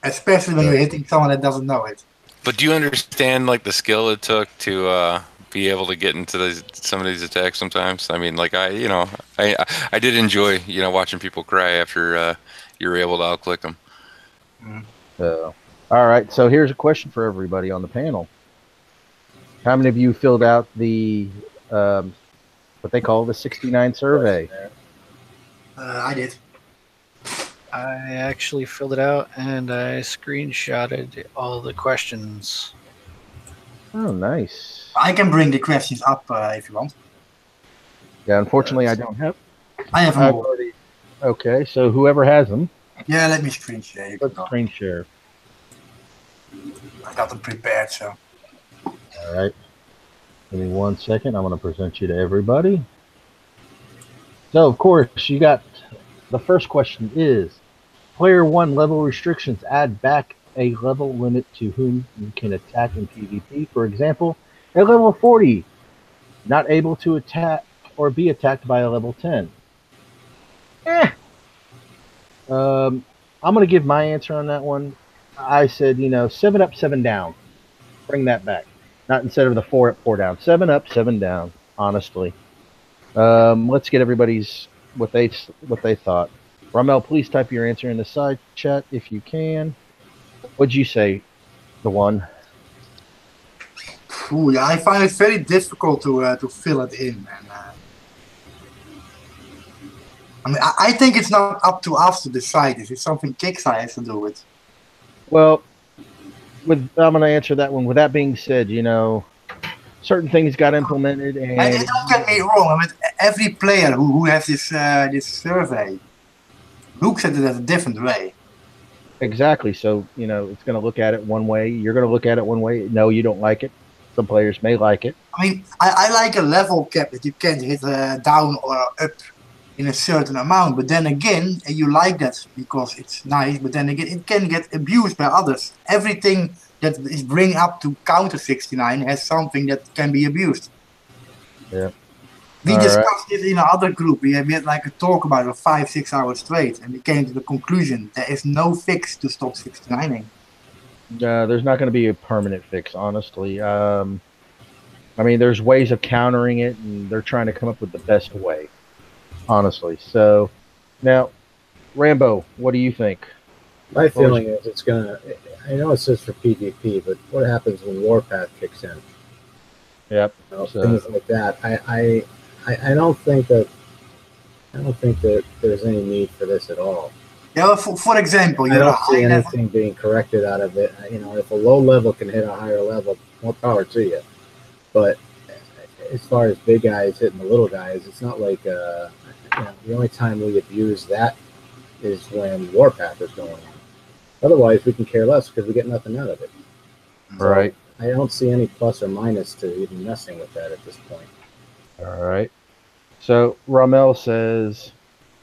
Especially when you're hitting someone that doesn't know it. But do you understand the skill it took to be able to get into some of these attacks sometimes? I mean, I did enjoy watching people cry after you were able to outclick them. All right, so here's a question for everybody on the panel. How many of you filled out the what they call the 69 survey? I did. I actually filled it out and I screenshotted all the questions. Oh, nice. I can bring the questions up if you want. Yeah, unfortunately, I don't have. I have I've more. already. Okay, so whoever has them, Yeah, let me screen share. You let's can go. screen share. I got them prepared, so. All right. Give me 1 second. I'm going to present you to everybody. So, of course, you got the first question is, Player 1 level restrictions add back a level limit to whom you can attack in PvP. For example, at level 40, not able to attack or be attacked by a level 10. I'm going to give my answer on that one. I said, 7 up, 7 down. Bring that back. Not instead of the 4 up, 4 down. 7 up, 7 down, honestly. Let's get everybody's what they thought. Ramel, please type your answer in the side chat if you can. What'd you say? The one? Ooh, yeah, I find it very difficult to fill it in, man. I mean, I think it's not up to us to decide this. It's something Kickstarter has to do with. Well, I'm going to answer that one. With that being said, you know, certain things got implemented, And and don't get me wrong. I mean, every player who has this survey looks at it as a different way. exactly. So, you know, it's going to look at it one way. You're going to look at it one way. No, you don't like it. Some players may like it. I mean, I like a level cap that you can't hit down or up in a certain amount. But then again, you like that because it's nice. But then again, it can get abused by others. Everything that is bring up to counter 69 has something that can be abused. Yeah. We All discussed it in another group. We had like a talk about it 5-6 hours straight, and we came to the conclusion there is no fix to stop 69ing. There's not going to be a permanent fix, honestly. I mean, there's ways of countering it, and they're trying to come up with the best way, honestly. So, now, Rambo, what do you think? My feeling is it's gonna. I know it says for PvP, but what happens when Warpath kicks in? Yep. You know, things like that. I don't think that. I don't think that there's any need for this at all. Yeah, for example, I don't see anything being corrected out of it. You know, if a low level can hit a higher level, more power to you. But as far as big guys hitting the little guys, it's not like you know, the only time we abuse that is when Warpath is going on. Otherwise, we can care less because we get nothing out of it. Right. So I don't see any plus or minus to even messing with that at this point. All right. So Ramel says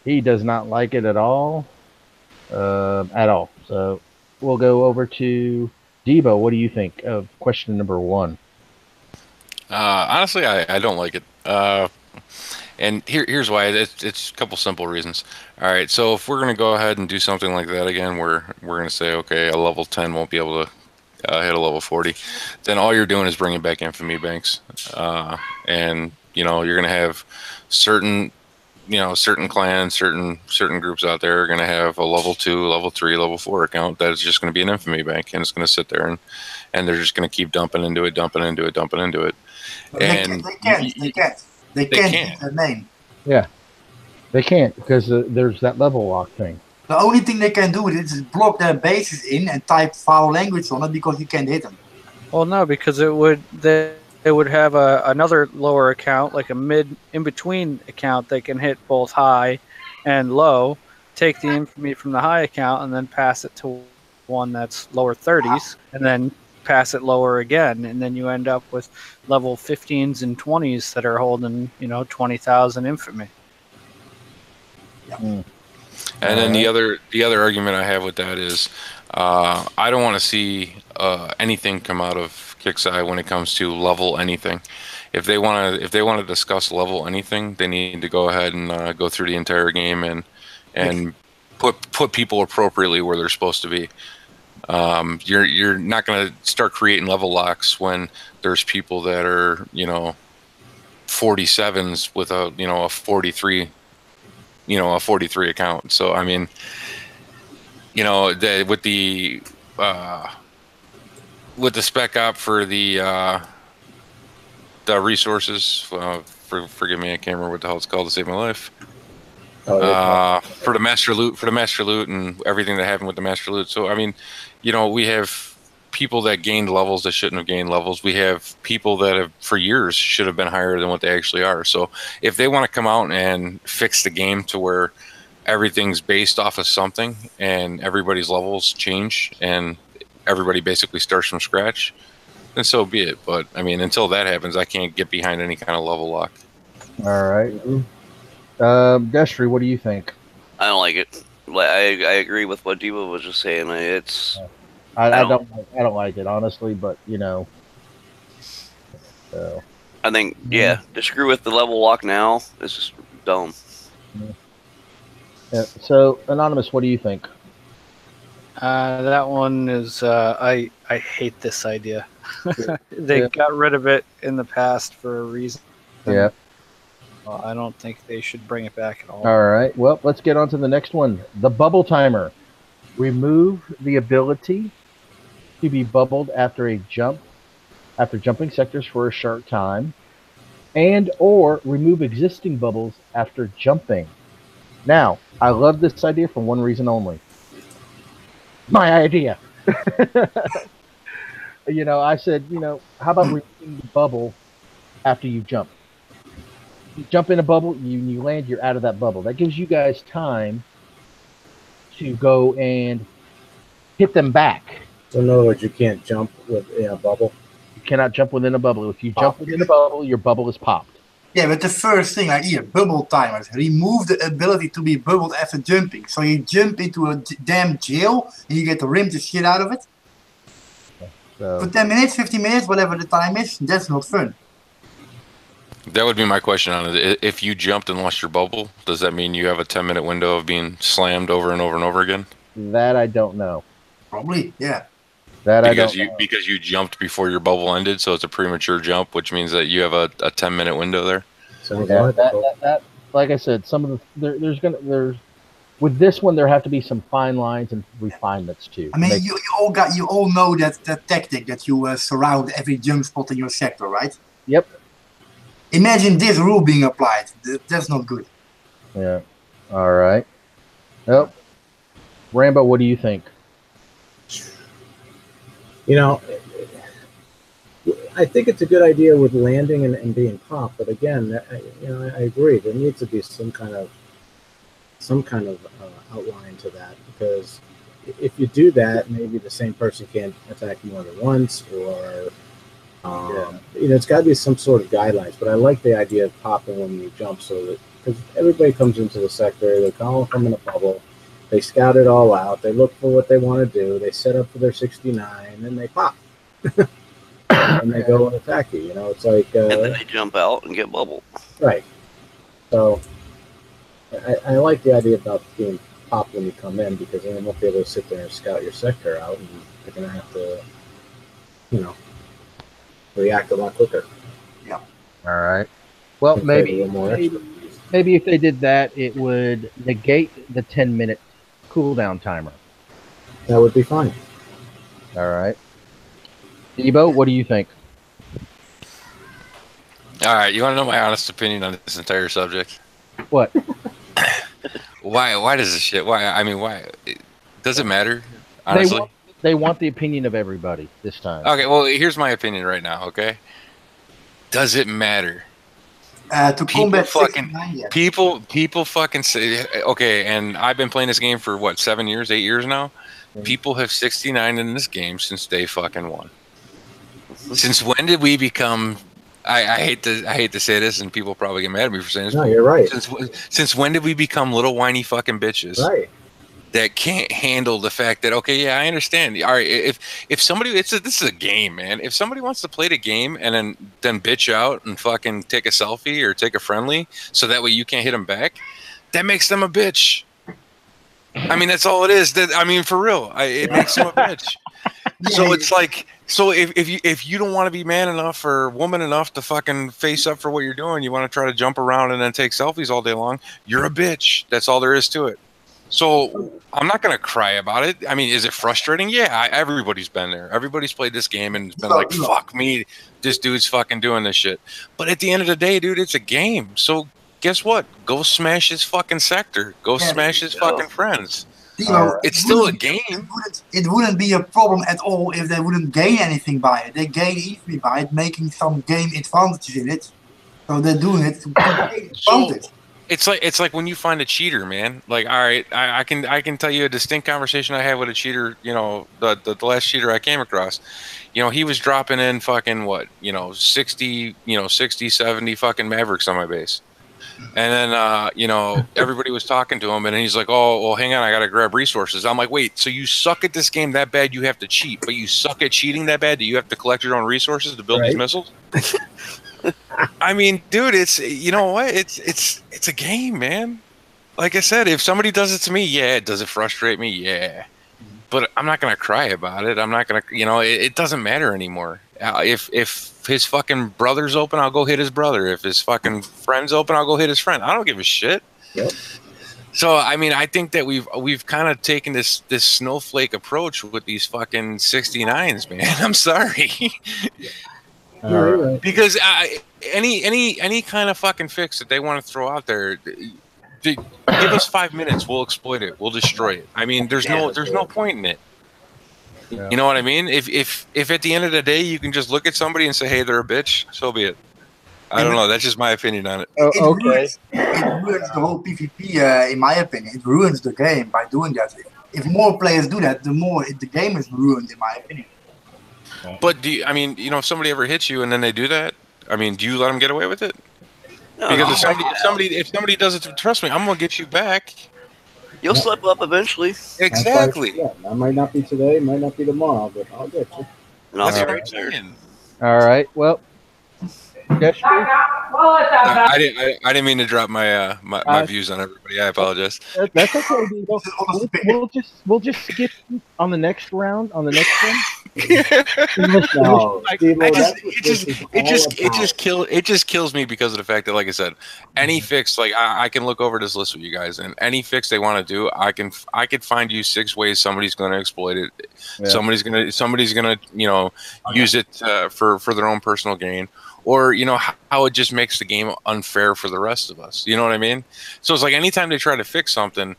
he does not like it at all. So we'll go over to Debo. What do you think of question number 1? Honestly, I don't like it. And here's why. It's a couple simple reasons. All right, so if we're going to go ahead and do something like that again, we're going to say, okay, a level 10 won't be able to hit a level 40. Then all you're doing is bringing back infamy banks. And, you know, you're going to have certain clans, certain groups out there are going to have a level 2, level 3, level 4 account that is just going to be an infamy bank, and it's going to sit there and they're just going to keep dumping into it. And they can't hit their name. Yeah, they can't because there's that level lock thing. The only thing they can do is block their bases in and type foul language on it because you can't hit them. Well, no, because it would have another lower account, like a in-between account that can hit both high and low, take the infamy from the high account and then pass it to one that's lower 30s, and then pass it lower again, and then you end up with level 15s and 20s that are holding, you know, 20,000 infamy. Yeah. Mm. And then the other argument I have with that is I don't want to see anything come out of Kicksai when it comes to level anything. If they want to discuss level anything, they need to go ahead and go through the entire game and put people appropriately where they're supposed to be. You're not going to start creating level locks when there's people that are, you know, 47s with a 43, a 43 account. So I mean, you know, with the spec op for the resources, forgive me, I can't remember what the hell it's called to save my life. For the master loot and everything that happened with the master loot. So I mean, you know, we have people that gained levels that shouldn't have gained levels. We have people that have for years should have been higher than what they actually are. So if they want to come out and fix the game to where everything's based off of something and everybody's levels change and everybody basically starts from scratch, then so be it. But I mean, until that happens, I can't get behind any kind of level lock. All right. Destry, what do you think? I don't like it. I agree with what Debo was just saying. It's I don't like it, honestly, but you know. So. I think to screw with the level lock now is just dumb. Yeah. So Anonymous, what do you think? That one is I hate this idea. They got rid of it in the past for a reason. Yeah. Well, I don't think they should bring it back at all. All right. Well, let's get on to the next one. The bubble timer. Remove the ability to be bubbled after a jump after jumping sectors for a short time, and or remove existing bubbles after jumping. Now, I love this idea for one reason only. My idea. I said, how about removing the bubble after you jump? You jump in a bubble, you land, you're out of that bubble. That gives you guys time to go and hit them back. So in other words, you can't jump within a bubble? You cannot jump within a bubble. If you jump within a bubble, your bubble is popped. Yeah, but the first thing, like here, bubble timers, remove the ability to be bubbled after jumping. So you jump into a damn jail and you get to rim the shit out of it. So, For 10 minutes, 15 minutes, whatever the time is, that's not fun. That would be my question on it. If you jumped and lost your bubble, does that mean you have a 10-minute window of being slammed over and over and over again? that I don't know. Probably, yeah. That Because I don't know. because you jumped before your bubble ended, so it's a premature jump, which means that you have a 10-minute window there. Sounds Yeah, logical. that, like I said, some of the there's with this one there have to be some fine lines and refinements too. I mean, you all know that tactic that you surround every jump spot in your sector, right? Yep. Imagine this rule being applied. That's not good. Yeah. All right. Well, Rambo, what do you think? You know, I think it's a good idea with landing and being popped, but again, I agree. There needs to be some kind of outline to that, because if you do that, maybe the same person can't attack more than once, or it's got to be some sort of guidelines. But I like the idea of popping when you jump, so that because everybody comes into the sector, they're all from in a bubble. They scout it all out. They look for what they want to do. They set up for their 69, and they pop. And they go and attack you. It's like... and then they jump out and get bubbled. Right. So, I like the idea about being popped when you come in, because then they won't be able to sit there and scout your sector out, and they're going to have to, react a lot quicker. Yeah. All right. Well, maybe if they did that, it would negate the 10-minute cooldown timer. That would be fine. All right. Debo, what do you think? All right, you want to know my honest opinion on this entire subject? What? Why does this shit? Why? I mean, why? Does it matter? Honestly, they want the opinion of everybody this time. okay. Well, here's my opinion right now. Okay, does it matter? To combat 69, yeah. People fucking say, okay, and I've been playing this game for what, 7 years, 8 years now. People have 69 in this game since day fucking one. Since when did we become? I hate to say this, and people probably get mad at me for saying this. No, you're right. Since when did we become little whiny fucking bitches? Right. That can't handle the fact that, okay, yeah, I understand. All right, if somebody, this is a game, man. If somebody wants to play the game and then bitch out and fucking take a selfie or take a friendly, so that way you can't hit them back, that makes them a bitch. I mean, that's all it is. I mean, for real, it makes them a bitch. So it's like, so if you don't want to be man enough or woman enough to fucking face up for what you're doing, you want to try to jump around and then take selfies all day long, you're a bitch. That's all there is to it. So I'm not going to cry about it. I mean, is it frustrating? Yeah, everybody's been there. Everybody's played this game and been like, fuck me, this dude's fucking doing this shit. But at the end of the day, dude, it's a game. So guess what? Go smash his fucking sector. Go smash his fucking friends. It's still a game. It wouldn't be a problem at all if they wouldn't gain anything by it. They gain easily by it, making some game advantages in it. So they're doing it to gain advantage. It's like when you find a cheater, man. Like, all right, I can tell you a distinct conversation I had with a cheater. The last cheater I came across. He was dropping in fucking 60, 70 fucking Mavericks on my base. And then, everybody was talking to him, and he's like, oh, well, hang on, I got to grab resources. I'm like, wait, so you suck at this game that bad you have to cheat, but you suck at cheating that bad that you have to collect your own resources to build these missiles? I mean, dude, it's, you know what? It's a game, man. Like I said, if somebody does it to me, yeah. Does it frustrate me? Yeah. But I'm not going to cry about it. I'm not going to, it doesn't matter anymore. If his fucking brother's open, I'll go hit his brother. If his fucking friend's open, I'll go hit his friend. I don't give a shit. Yep. So, I mean, I think that we've kind of taken this snowflake approach with these fucking 69s, man. I'm sorry. Because any kind of fucking fix that they want to throw out there, give us 5 minutes, we'll exploit it, we'll destroy it. I mean, there's no point in it. Yeah. You know what I mean? If at the end of the day you can just look at somebody and say, hey, they're a bitch, so be it. I don't know. That's just my opinion on it. It Okay. ruins the whole PvP, in my opinion. It ruins the game by doing that. If more players do that, the more the game is ruined, in my opinion. But if somebody ever hits you and then they do that, I mean, do you let them get away with it? No, Because if somebody does it, trust me, I'm gonna get you back. you'll slip up eventually. Exactly. Yeah, that might not be today, might not be tomorrow, but I'll get you. And I'll That's be what right I'm there. saying. All right. Well, Destry, I didn't mean to drop my my views on everybody. I apologize. that's okay. Debo. We'll just skip on the next round. On the next one. No, Steve-O, that's what It this is all about. just kills me because of the fact that, like I said, any fix, like I can look over this list with you guys, and any fix they want to do, I could find you 6 ways somebody's going to exploit it. Yeah. Somebody's gonna use it for their own personal gain, or how it just makes the game unfair for the rest of us. You know what I mean? So it's like anytime they try to fix something,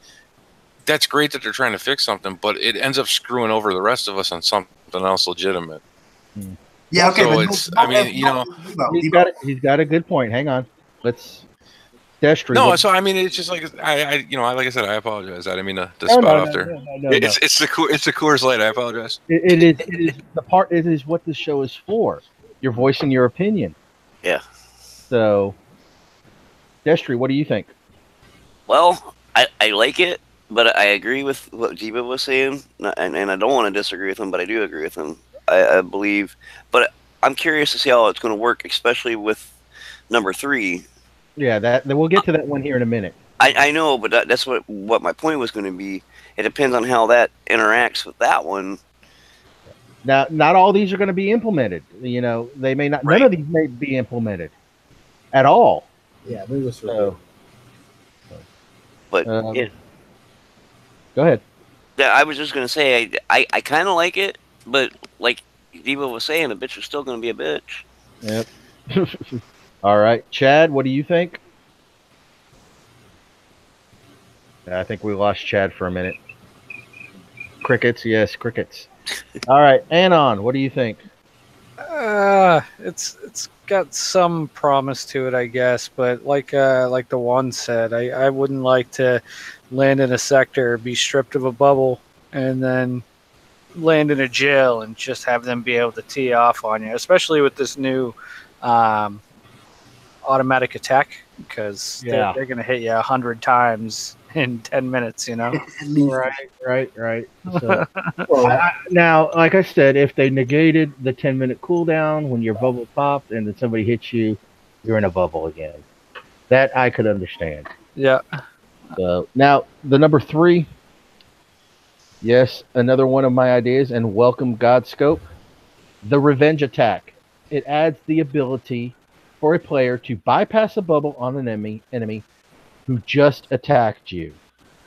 that's great that they're trying to fix something, but it ends up screwing over the rest of us on something else legitimate. Yeah, okay. So but it's, not I mean, Debo. He's got a good point. Hang on. Let's. Destry. No, what- so I mean, it's just like like I said, I apologize. I didn't mean to No, spot no, off no, there. no. It's the Coors Light. I apologize. It is the part. It is what this show is for. You're voicing your opinion. Yeah. So, Destry, what do you think? Well, I like it, but I agree with what Jiva was saying, and I don't want to disagree with him, but I do agree with him. I believe, but I'm curious to see how it's going to work, especially with number 3. Yeah, we'll get to that one here in a minute. I know, but that's what my point was going to be. It depends on how that interacts with that one. Now, not all these are going to be implemented. They may not. Right. None of these may be implemented at all. Yeah, they're just So, But go ahead. yeah, I was just going to say I kind of like it, but like Diva was saying, a bitch is still going to be a bitch. Yep. All right, Chad, what do you think? I think we lost Chad for a minute. Crickets, yes, crickets. All right, Anon, what do you think? It's got some promise to it, I guess, but like the one said, I wouldn't like to land in a sector, be stripped of a bubble, and then land in a jail and just have them be able to tee off on you, especially with this new automatic attack, because Yeah. they're going to hit you 100 times in 10 minutes, Right. So, now, like I said, if they negated the 10-minute cooldown when your bubble popped and then somebody hits you, you're in a bubble again. That I could understand. Yeah. So now the number 3. Yes, another one of my ideas, and welcome Godscope. The revenge attack. It adds the ability for a player to bypass a bubble on an enemy who just attacked you.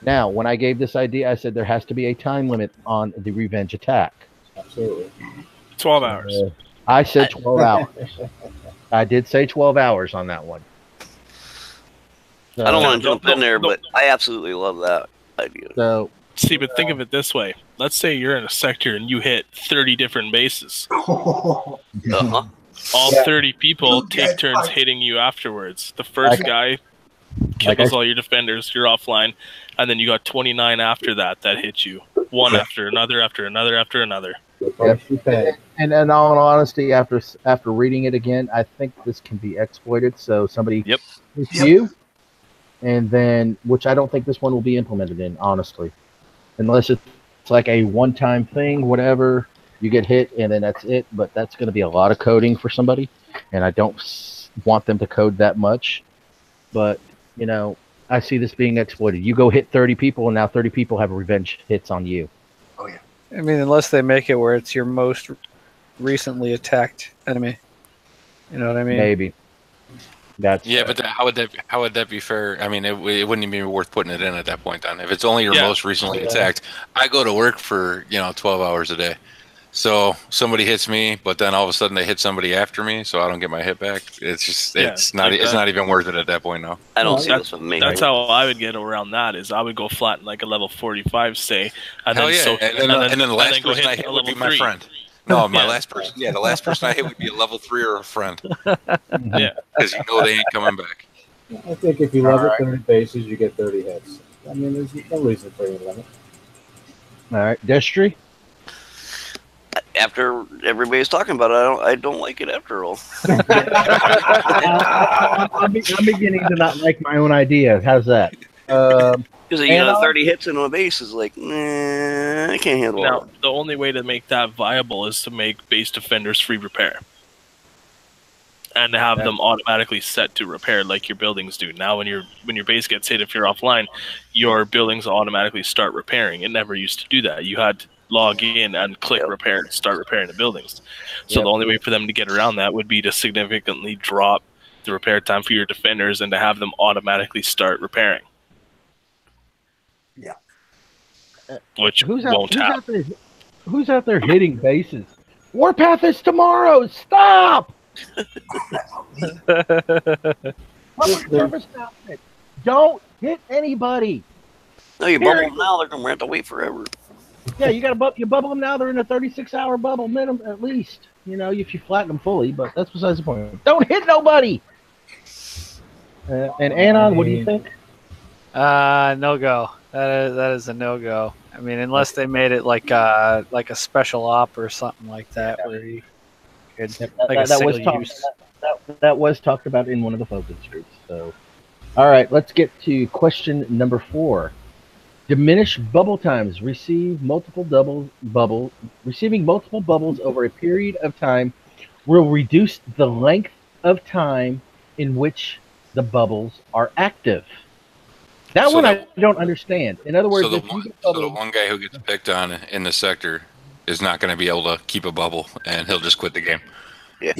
Now, when I gave this idea, I said there has to be a time limit on the revenge attack. Absolutely. 12 hours. I said 12 hours. I did say 12 hours on that one. So, I don't want to jump in there, but I absolutely love that idea. So, See, but think of it this way. Let's say you're in a sector and you hit 30 different bases. Uh-huh. All 30 people take turns hitting you afterwards. The first guy kills all your defenders, you're offline, and then you got 29 after that hit you. One after another, after another, after another. and in all honesty, after reading it again, I think this can be exploited. So somebody hits you, and then, which I don't think this one will be implemented in, honestly. Unless it's like a one-time thing, whatever, you get hit and then that's it. But that's going to be a lot of coding for somebody, and I don't want them to code that much. But, I see this being exploited. You go hit 30 people, and now 30 people have revenge hits on you. Oh, yeah. I mean, unless they make it where it's your most recently attacked enemy. You know what I mean? Maybe. That's But how would that be fair? I mean, it wouldn't even be worth putting it in at that point. Then, if it's only your most recently attacked, I go to work for 12 hours a day. So somebody hits me, but then all of a sudden they hit somebody after me, so I don't get my hit back. It's just it's not even worth it at that point now. I don't see this with me. That's how I would get around that. Is I would go flat in like a level 45, say, and Hell then yeah, and then the last go person I hit hit a would be level my 3. friend. No, my last person. Yeah, the last person I hit would be a level 3 or a friend. Yeah, because you know they ain't coming back. I think if you level 30 bases, you get 30 hits. I mean, there's no reason for any limit. All right, Destry. After everybody's talking about it, I don't like it after all. I'm beginning to not like my own idea. How's that? Because 30 hits in a base is like, nah, I can't handle now, it. the only way to make that viable is to make base defenders free repair. And to have them automatically set to repair like your buildings do. Now when your base gets hit, if you're offline, your buildings automatically start repairing. It never used to do that. You had to log in and click repair and start repairing the buildings. So the only way for them to get around that would be to significantly drop the repair time for your defenders and to have them automatically start repairing. Yeah. Which won't happen. Who's out there hitting bases? Warpath is tomorrow. Stop! Public service announcement. Don't hit anybody. No, you bubble them now, they're going to have to wait forever. Yeah, you got to you bubble them now. They're in a 36-hour bubble minimum at least. You know, if you flatten them fully, but that's besides the point. Don't hit nobody. And Anon, what do you think? No go. That is a no go. I mean, unless they made it like a special op or something like that, where you could that was talked about in one of the focus groups. So, all right, let's get to question number 4. Diminish bubble times. Receiving multiple bubbles over a period of time will reduce the length of time in which the bubbles are active. That one I don't understand. In other words, so the one guy who gets picked on in the sector is not going to be able to keep a bubble, and he'll just quit the game. Yeah.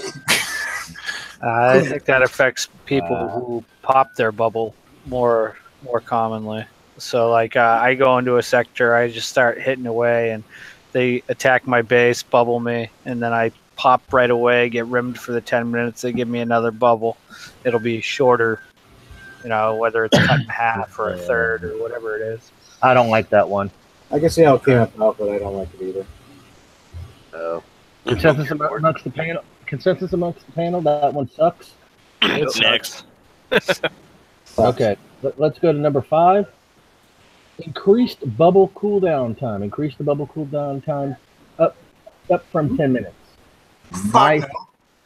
I think that affects people who pop their bubble more commonly. So, like, I go into a sector, I just start hitting away, and they attack my base, bubble me, and then I pop right away, get rimmed for the 10 minutes. They give me another bubble. It'll be shorter, you know, whether it's cut in half or a third or whatever it is. I don't like that one. I can see how it came about, but I don't like it either. Consensus amongst the panel. That one sucks. Next. Okay, let's go to number 5. Increased bubble cooldown time. Increase the bubble cooldown time up from 10 minutes.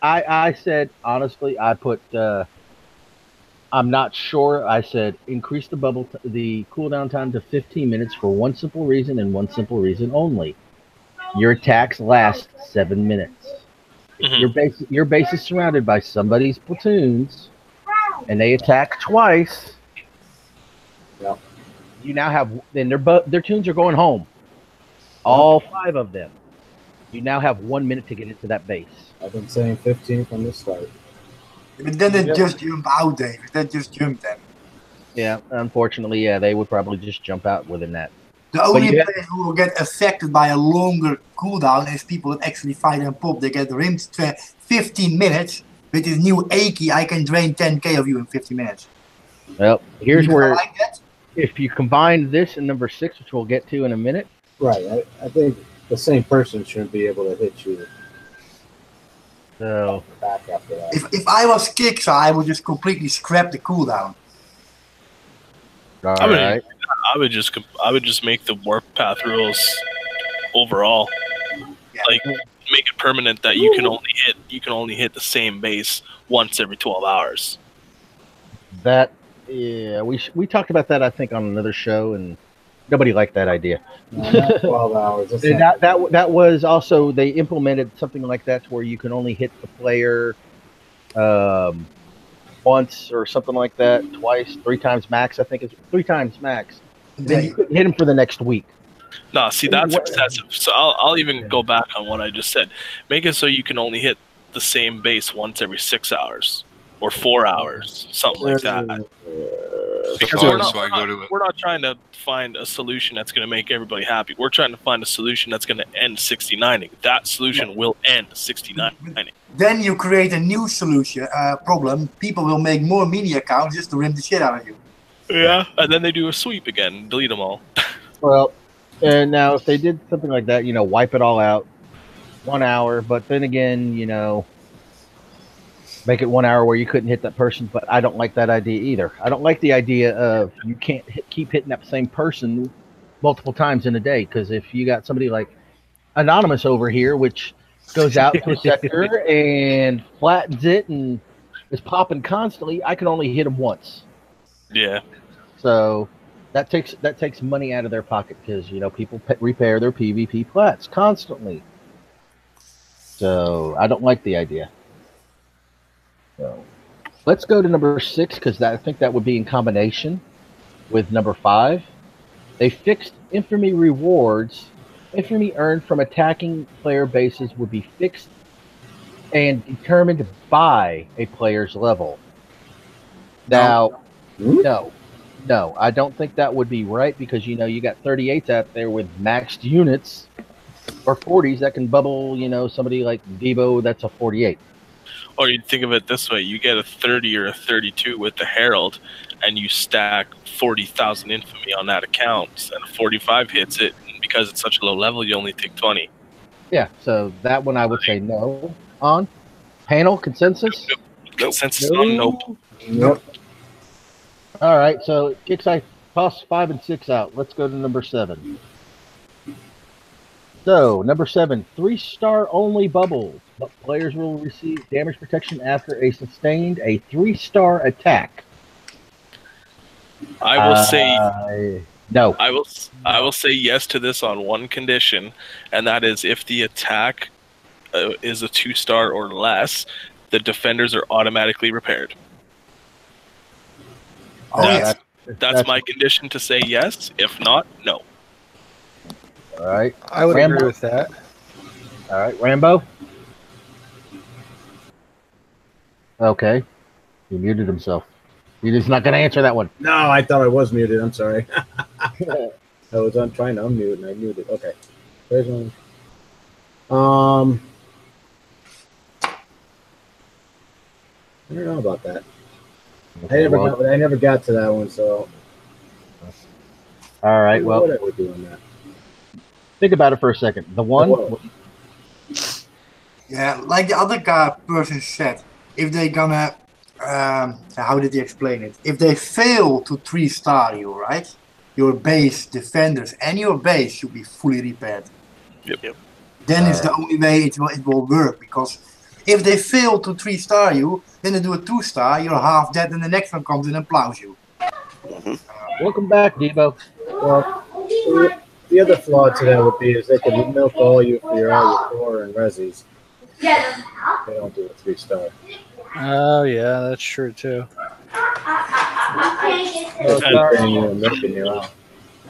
I said, honestly, I put, I'm not sure. I said increase the the cooldown time to 15 minutes for one simple reason and one simple reason only. Your attacks last 7 minutes. If your base is surrounded by somebody's platoons and they attack twice, you now have, then their tunes are going home. All 5 of them. You now have 1 minute to get into that base. I've been saying 15 from the start. But then they just jump out, David. They just jump them. Yeah, unfortunately, they would probably just jump out within that. The only players who will get affected by a longer cooldown is people that actually fight and pop. They get rimmed 15 minutes. With this new A key, I can drain 10k of you in 15 minutes. Well, here's where, if you combine this and number 6, which we'll get to in a minute. Right, I think the same person shouldn't be able to hit you. So back after that. If I was Kixer, I would just completely scrap the cooldown. I would just make the WARPATH rules overall, like make it permanent that you can only hit the same base once every 12 hours. That we talked about that, I think, on another show, and nobody liked that idea. No, not 12 hours. That was also, they implemented something like that to where you can only hit the player once or something like that, twice, 3 times max. I think it's 3 times max. Then you couldn't hit him for the next week. No, see, that's excessive. So I'll even go back on what I just said. Make it so you can only hit the same base once every 6 hours or 4 hours, something like that. Because Oh, we're so I go to it. not trying to find a solution that's going to make everybody happy. We're trying to find a solution that's going to end 69ing. That solution will end 69ing. Then you create a new solution problem. People will make more mini accounts just to rim the shit out of you. Yeah, and then they do a sweep again and delete them all. Well, and now if they did something like that, you know, wipe it all out, 1 hour. But then again, you know, make it 1 hour where you couldn't hit that person. But I don't like that idea either. I don't like the idea of you can't keep hitting that same person multiple times in a day. Because if you got somebody like Anonymous over here, which goes out to a sector and flattens it and is popping constantly, I can only hit him once. Yeah. So that takes money out of their pocket because, you know, people repair their PvP plats constantly. So I don't like the idea. So let's go to number 6 because I think that would be in combination with number 5. They fixed infamy rewards. Infamy earned from attacking player bases would be fixed and determined by a player's level. Now, no, I don't think that would be right because, you know, you got 38s out there with maxed units or 40s that can bubble, you know, somebody like Debo that's a 48. Or you'd think of it this way: you get a 30 or a 32 with the Herald, and you stack 40,000 infamy on that account, and a 45 hits it. And because it's such a low level, you only take 20. Yeah, so that one I would say no on. Panel consensus? Nope. Consensus on nope. Nope. All right, so kicks I toss 5 and 6 out. Let's go to number 7. So, number 7, 3-star only bubbles. But players will receive damage protection after a 3-star attack. I will say no. I will say yes to this on one condition, and that is if the attack is a 2-star or less, the defenders are automatically repaired. Oh, That's my condition to say yes. If not, no. All right. I would agree with that. All right, Rambo. Okay, he muted himself. He's not going to answer that one. No, I thought I was muted. I'm sorry. I was trying to unmute and I muted. Okay. There's one. I don't know about that. Okay, I never got to that one, so. All right. Well, what I would do on that. Think about it for a second. The one. Yeah, like the other person said, if they gonna, how did he explain it? If they fail to 3-star you, right? Your base defenders and your base should be fully repaired. Yep. Then it's the only way it will work, because if they fail to 3-star you, then they do a 2-star, you're half dead, and the next one comes in and plows you. Welcome back, Debo. Well, the other flaw to that would be is they could milk all you for your 4 and resis. They don't do a 3-star. Oh yeah, that's true too.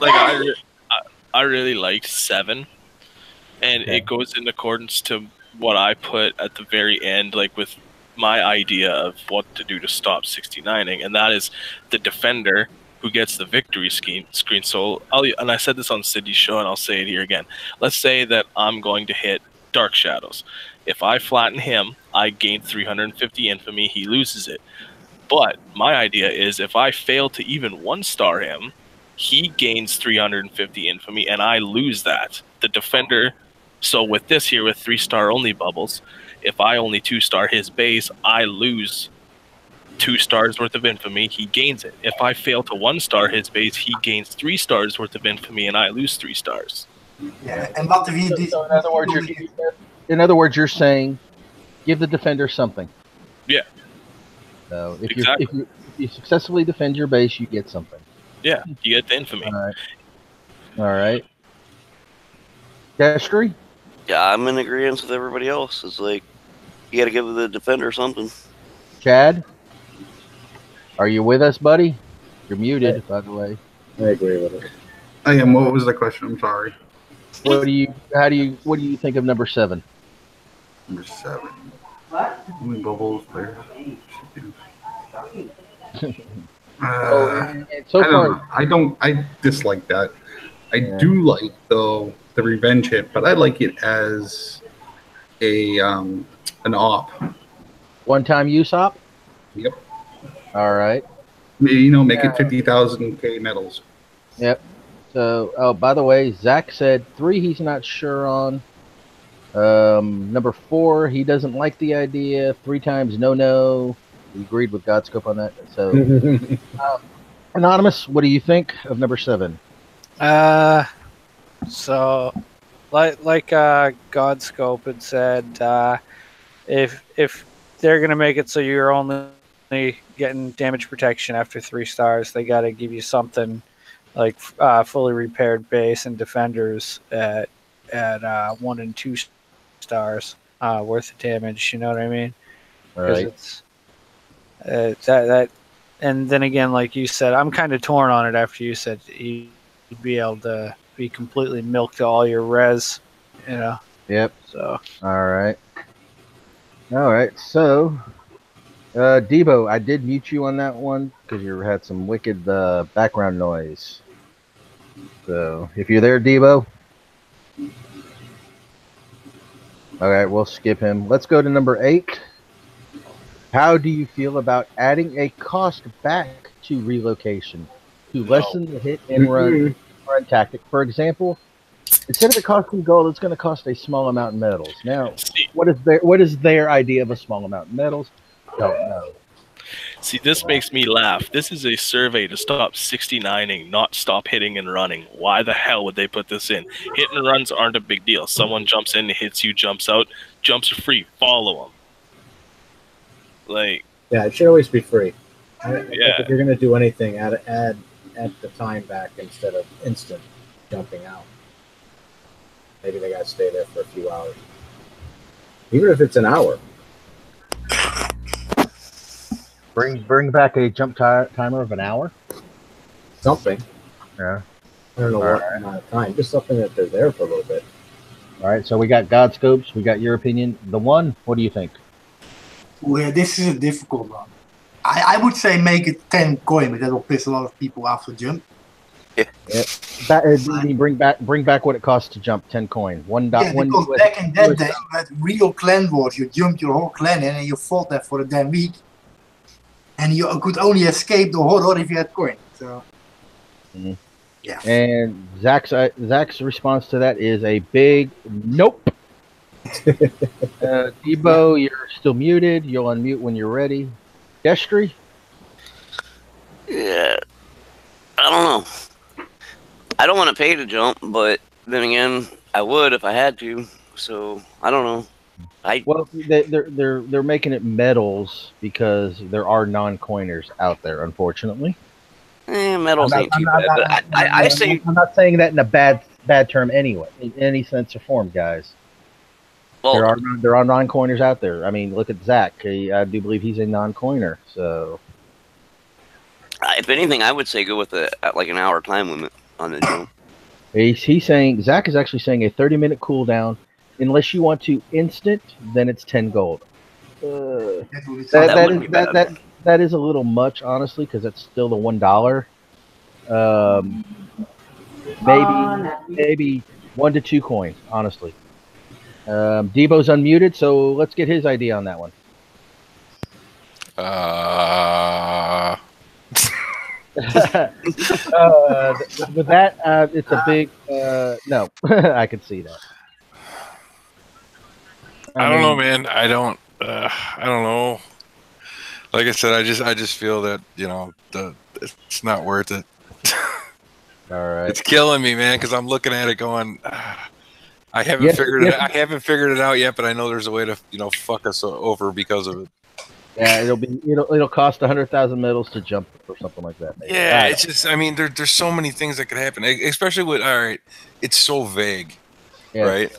Like I really liked 7, and it goes in accordance to what I put at the very end, like with my idea of what to do to stop 69ing, and that is the defender who gets the victory screen. So and I said this on Sydney's show, and I'll say it here again. Let's say that I'm going to hit Dark Shadows. If I flatten him, I gain 350 infamy. He loses it. But my idea is if I fail to even 1-star him, he gains 350 infamy, and I lose that. The defender. So with this here, with 3-star only bubbles, if I only 2-star his base, I lose 2 stars worth of infamy. He gains it. If I fail to 1-star his base, he gains 3 stars worth of infamy, and I lose 3 stars. Yeah, and what if he So in other words, you're saying give the defender something. Yeah. So if Exactly. if you successfully defend your base, you get something. Yeah, you get the infamy. All right. Destry? Yeah, I'm in agreement with everybody else. It's like you got to give the defender something. Chad? Are you with us, buddy? You're muted, by the way. I agree with it. I am. What was the question? I'm sorry. What do you think of number 7? Number 7. What? Only bubbles there. and so I don't far, know. I dislike that. I Yeah. do like the revenge hit, but I like it as a an op. one-time use op. Yep. All right. You know, make it 50,000 K medals. Yep. So, oh, by the way, Zach said 3 he's not sure on. Number 4, he doesn't like the idea. 3 times no. He agreed with Godscope on that. So, Anonymous, what do you think of number 7? So, like Godscope had said, if they're gonna make it so you're only getting damage protection after 3 stars, they got to give you something like fully repaired base and defenders at 1 and 2 stars worth of damage. You know what I mean? Right. It's that, and then again, like you said, I'm kind of torn on it. After you said you'd be able to be completely milked to all your res, you know. Yep. So All right. So, Debo, I did mute you on that one because you had some wicked background noise. So, if you're there, Debo. All right, we'll skip him. Let's go to number 8. How do you feel about adding a cost back to relocation to lessen the hit and run tactic? For example, instead of it costing gold, it's going to cost a small amount in metals. Now, what is their idea of a small amount in metals? Don't know. See, this makes me laugh. This is a survey to stop 69ing, not stop hitting and running. Why the hell would they put this in? Hit and runs aren't a big deal. Someone jumps in, hits you, jumps out. Jumps are free. Follow them. Like, yeah, it should always be free. Yeah. If you're going to do anything, add the time back instead of instant jumping out. Maybe they got to stay there for a few hours. Even if it's an hour. Bring back a jump timer of an hour. Something. Yeah. I don't know what amount of time. Just something that they're there for a little bit. All right. So we got Godscopes. We got your opinion. The one. What do you think? Well, this is a difficult one. I would say make it 10 coin, but that will piss a lot of people off to jump. Yeah. Bring back what it costs to jump 10 coin. Because back in that day, you had real clan wars. You jumped your whole clan in and you fought there for a damn week. And you could only escape the horror if you had coin. So, yeah. And Zach's response to that is a big nope. Debo, you're still muted. You'll unmute when you're ready. Destry? Yeah. I don't know. I don't want to pay to jump, but then again, I would if I had to. So I don't know. Well, they're making it medals because there are non-coiners out there, unfortunately. Medals ain't too bad. I say I'm not saying that in a bad term anyway, in any sense or form, guys. Well, there are non-coiners out there. I mean, look at Zach. I do believe he's a non-coiner. So, if anything, I would say go with like an hour time limit on the jump. He's saying Zach is actually saying a 30-minute cooldown. Unless you want to instant, then it's 10 gold. That is a little much, honestly, because it's still the $1. Maybe 1 to 2 coins, honestly. Debo's unmuted, so let's get his idea on that one. With that, it's a big no. I could see that. I don't know, man. I don't know. Like I said, I just feel that it's not worth it. All right, it's killing me, man, because I'm looking at it going. I haven't figured it out yet, but I know there's a way to fuck us over because of it. Yeah, it'll cost 100,000 medals to jump or something like that. Maybe. Yeah, it's just there's so many things that could happen, especially with it's so vague, right?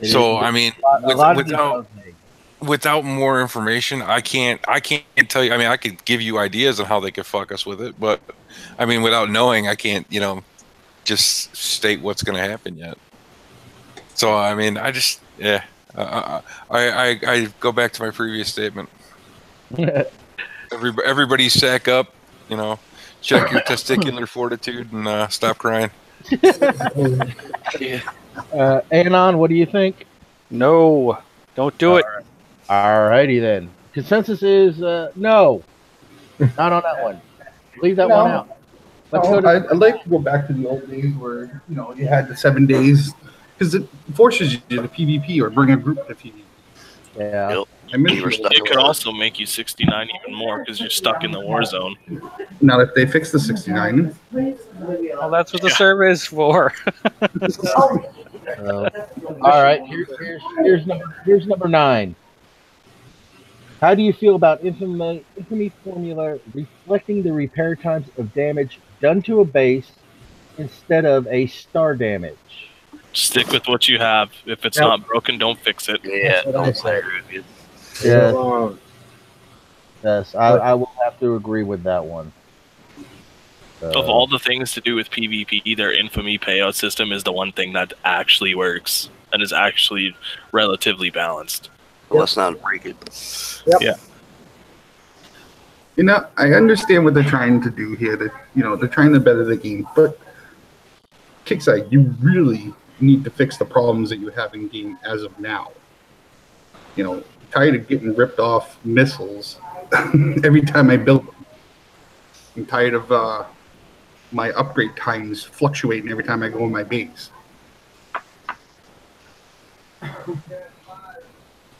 So I mean, without more information, I can't tell you. I mean, I could give you ideas on how they could fuck us with it, but I mean, without knowing, I can't just state what's going to happen yet. So I mean, I go back to my previous statement. Everybody sack up, You know, check your testicular fortitude and stop crying. Anon, what do you think? No, don't do it. All righty then. Consensus is no. Not on that one. Leave that one out. Let's go to I'd like to go back to the old days where you had the 7 days because it forces you to PvP or bring a group to PvP. Yeah. Yep. I miss You were those stuck It days. could also make you 69 even more because you're stuck in the war zone. Not if they fix the 69. Well, that's what the survey is for. All right. Here's number 9. How do you feel about infamy formula reflecting the repair times of damage done to a base instead of a star damage? Stick with what you have. If it's not broken, don't fix it. Yeah, That's what I I said. agree with you. Yeah. Yes, I will have to agree with that one. Of all the things to do with PvP, their infamy payout system is the one thing that actually works and is actually relatively balanced. Well, let's not break it. Yeah. I understand what they're trying to do here. That they're trying to better the game, but Kickside, you really need to fix the problems that you have in game as of now. Tired of getting ripped off missiles every time I build them. I'm tired of my upgrade times fluctuating every time I go in my base.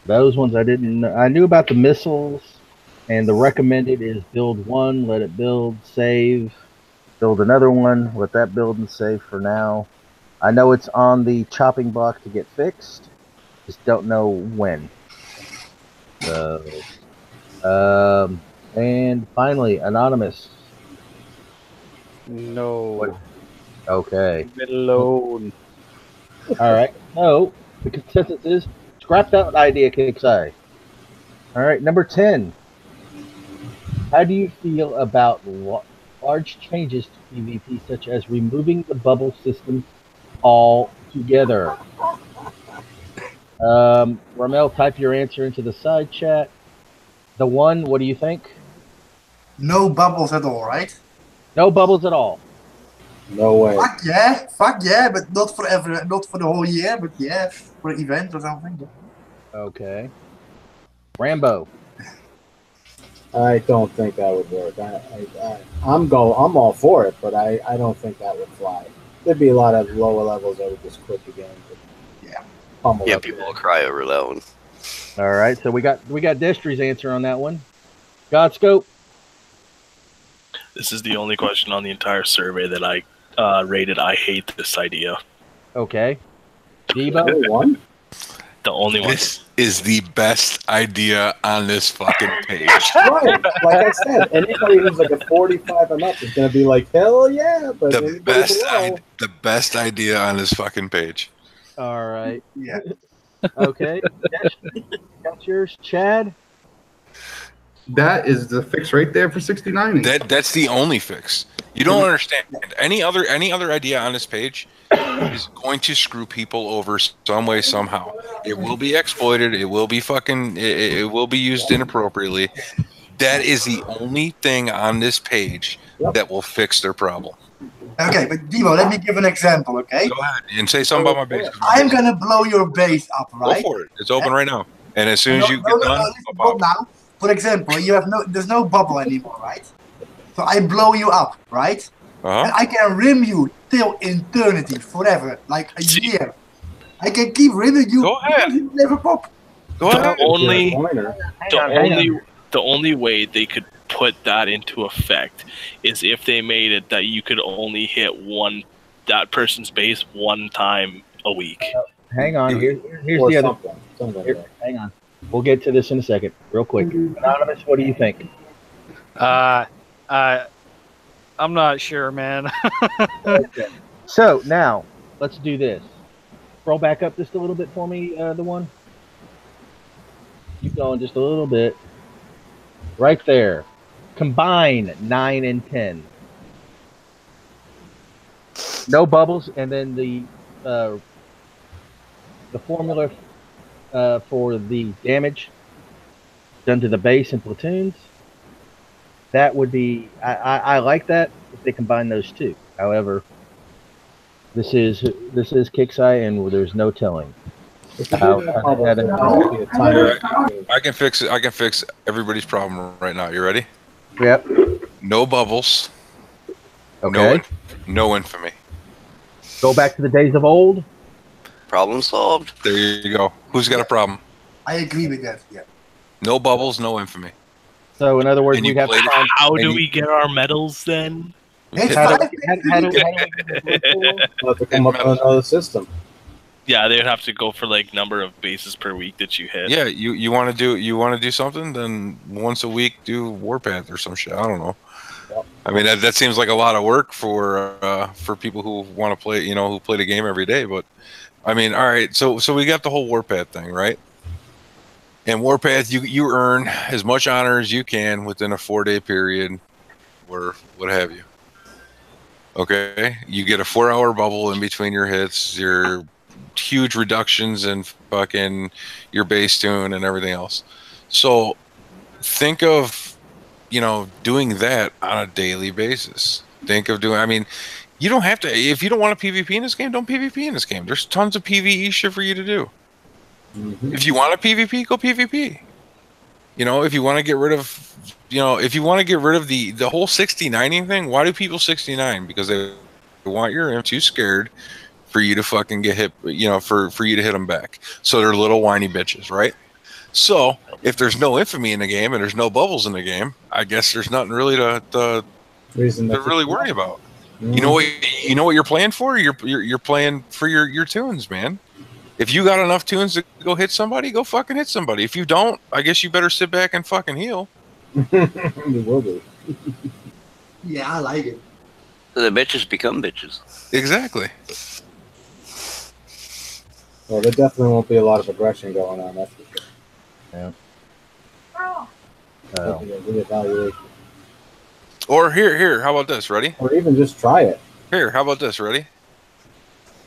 Those ones I didn't. I knew about the missiles, and the recommended is build one, let it build, save, build another one, let that build and save for now. I know it's on the chopping block to get fixed, just don't know when. So, and finally, Anonymous. No. Okay. Leave it alone. All right. No, the consensus is scrap that idea, Kickside. All right, number 10. How do you feel about large changes to PvP, such as removing the bubble system altogether? Ramel, type your answer into the side chat. The one, what do you think? No bubbles at all, right? No bubbles at all. No way. Fuck yeah, but not forever, not for the whole year, but yeah, for an event or something. Okay. Rambo. I don't think that would work. I'm all for it, but I don't think that would fly. There'd be a lot of lower levels that would just quit the game. Yeah, people will cry over that one. All right, so we got Destry's answer on that one. Godscope. This is the only question on the entire survey that I rated. I hate this idea. Okay. Debo. One. The only one. This is the best idea on this fucking page. Right. Like I said, anybody who's like a 45 and up is going to be like, hell yeah. But The best idea on this fucking page. All right. Yeah. Okay. Got yours, Chad? That is the fix right there for 69. That's the only fix. You don't understand. Any other idea on this page is going to screw people over some way, somehow. It will be exploited. It will be it will be used inappropriately. That is the only thing on this page that will fix their problem. Okay, but Demo, let me give an example, okay? Go ahead and say something about my base. I'm gonna blow your base up, right? Go for it. It's open right now. And as soon as you get done, not now. For example, there's no bubble anymore, right? So I blow you up, right? And I can rim you till eternity, forever, like a year. I can keep rimming you. Go ahead. You never pop. Go ahead. The only way they could put that into effect is if they made it that you could only hit that person's base one time a week. Hang on. Here's the other. Hang on. We'll get to this in a second, real quick. Anonymous, what do you think? I'm not sure, man. Okay. So now let's do this. Scroll back up just a little bit for me, the one. Keep going just a little bit. Right there. Combine 9 and 10. No bubbles, and then the formula for the damage done to the base and platoons. that would be. I like that if they combine those two. However, this is Kixeye, and there's no telling. Bubbles, there has to be a time. I can fix it. I can fix everybody's problem right now. You ready? Yep. No bubbles. Okay. No infamy. Go back to the days of old. Problem solved. There you go. Who's got a problem? I agree with that. Yeah. No bubbles, no infamy. So in other words, And we you have to played it- find. How do And we get our medals then? It's How do, fine. how do we We'll have to come up with another system. Yeah, they would have to go for like number of bases per week that you hit. Yeah, you want to do something? Then once a week do Warpath or some shit. I don't know. Yep. I mean that seems like a lot of work for people who want to play, who play the game every day. But I mean, all right. So we got the whole Warpath thing, right? And Warpath, you earn as much honor as you can within a 4-day period, or what have you. Okay, you get a 4-hour bubble in between your hits. Your huge reductions in fucking your base tune and everything else. So think of, doing that on a daily basis. Think of doing, I mean, you don't have to, if you don't want to PvP in this game, don't PvP in this game. There's tons of PvE shit for you to do. Mm-hmm. If you want to PvP, go PvP. If you want to get rid of, if you want to get rid of the whole 69ing thing, why do people 69? Because they want your imp too scared for you to fucking get hit, for you to hit them back. So they're little whiny bitches, right? So if there's no infamy in the game and there's no bubbles in the game, I guess there's nothing really to really worry about. Mm-hmm. You know what you're playing for? You're playing for your tunes, man. If you got enough tunes to go hit somebody, go fucking hit somebody. If you don't, I guess you better sit back and fucking heal. You will be. Yeah, I like it. So the bitches become bitches. Exactly. Well, there definitely won't be a lot of aggression going on. That's for sure. Yeah. Definitely a reevaluation. Or here, how about this? Ready? Or even just try it. Here, how about this? Ready?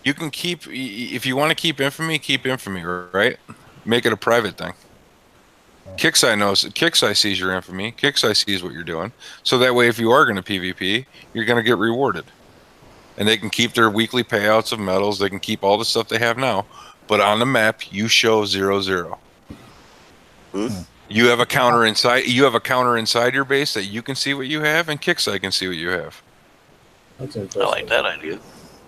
You can keep, if you want to keep infamy, right? Make it a private thing. Kixeye sees your infamy. Kixeye sees what you're doing. So that way, if you are going to PvP, you're going to get rewarded. And they can keep their weekly payouts of medals. They can keep all the stuff they have now. But on the map, you show 0-0. You have a counter inside. You have a counter inside your base that you can see what you have, and Kixeye can see what you have. That's interesting. I like that idea.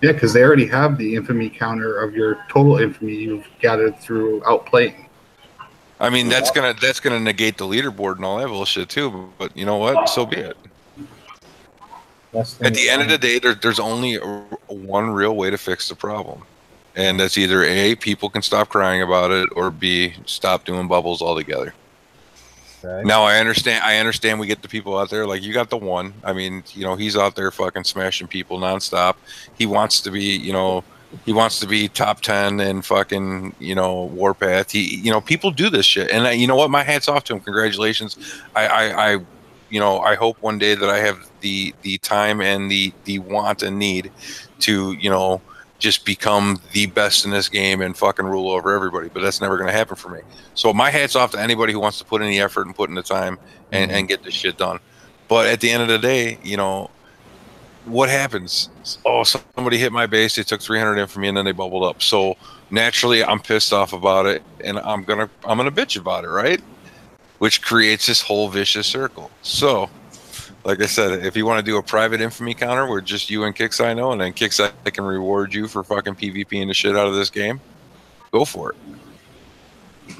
Yeah, because they already have the infamy counter of your total infamy you've gathered through outplaying. I mean, that's gonna negate the leaderboard and all that bullshit too. But you know what? So be it. At the end of the day, there's only one real way to fix the problem, and that's either A, people can stop crying about it, or B, stop doing bubbles altogether. Right. Now I understand we get the people out there, like you got the one. I mean, he's out there fucking smashing people nonstop. He wants to be top 10 in fucking, Warpath. People do this shit. And you know what? My hat's off to him. Congratulations. I hope one day that I have the time and the want and need to, just become the best in this game and fucking rule over everybody. But that's never going to happen for me. So my hat's off to anybody who wants to put in the effort and put in the time and get this shit done. But at the end of the day, what happens? Oh, somebody hit my base. They took 300 in from me and then they bubbled up. So naturally I'm pissed off about it and I'm gonna bitch about it, right? Which creates this whole vicious circle. So like I said, if you want to do a private infamy counter where just you and Kixeye know, and then Kixeye can reward you for fucking PvPing the shit out of this game, go for it.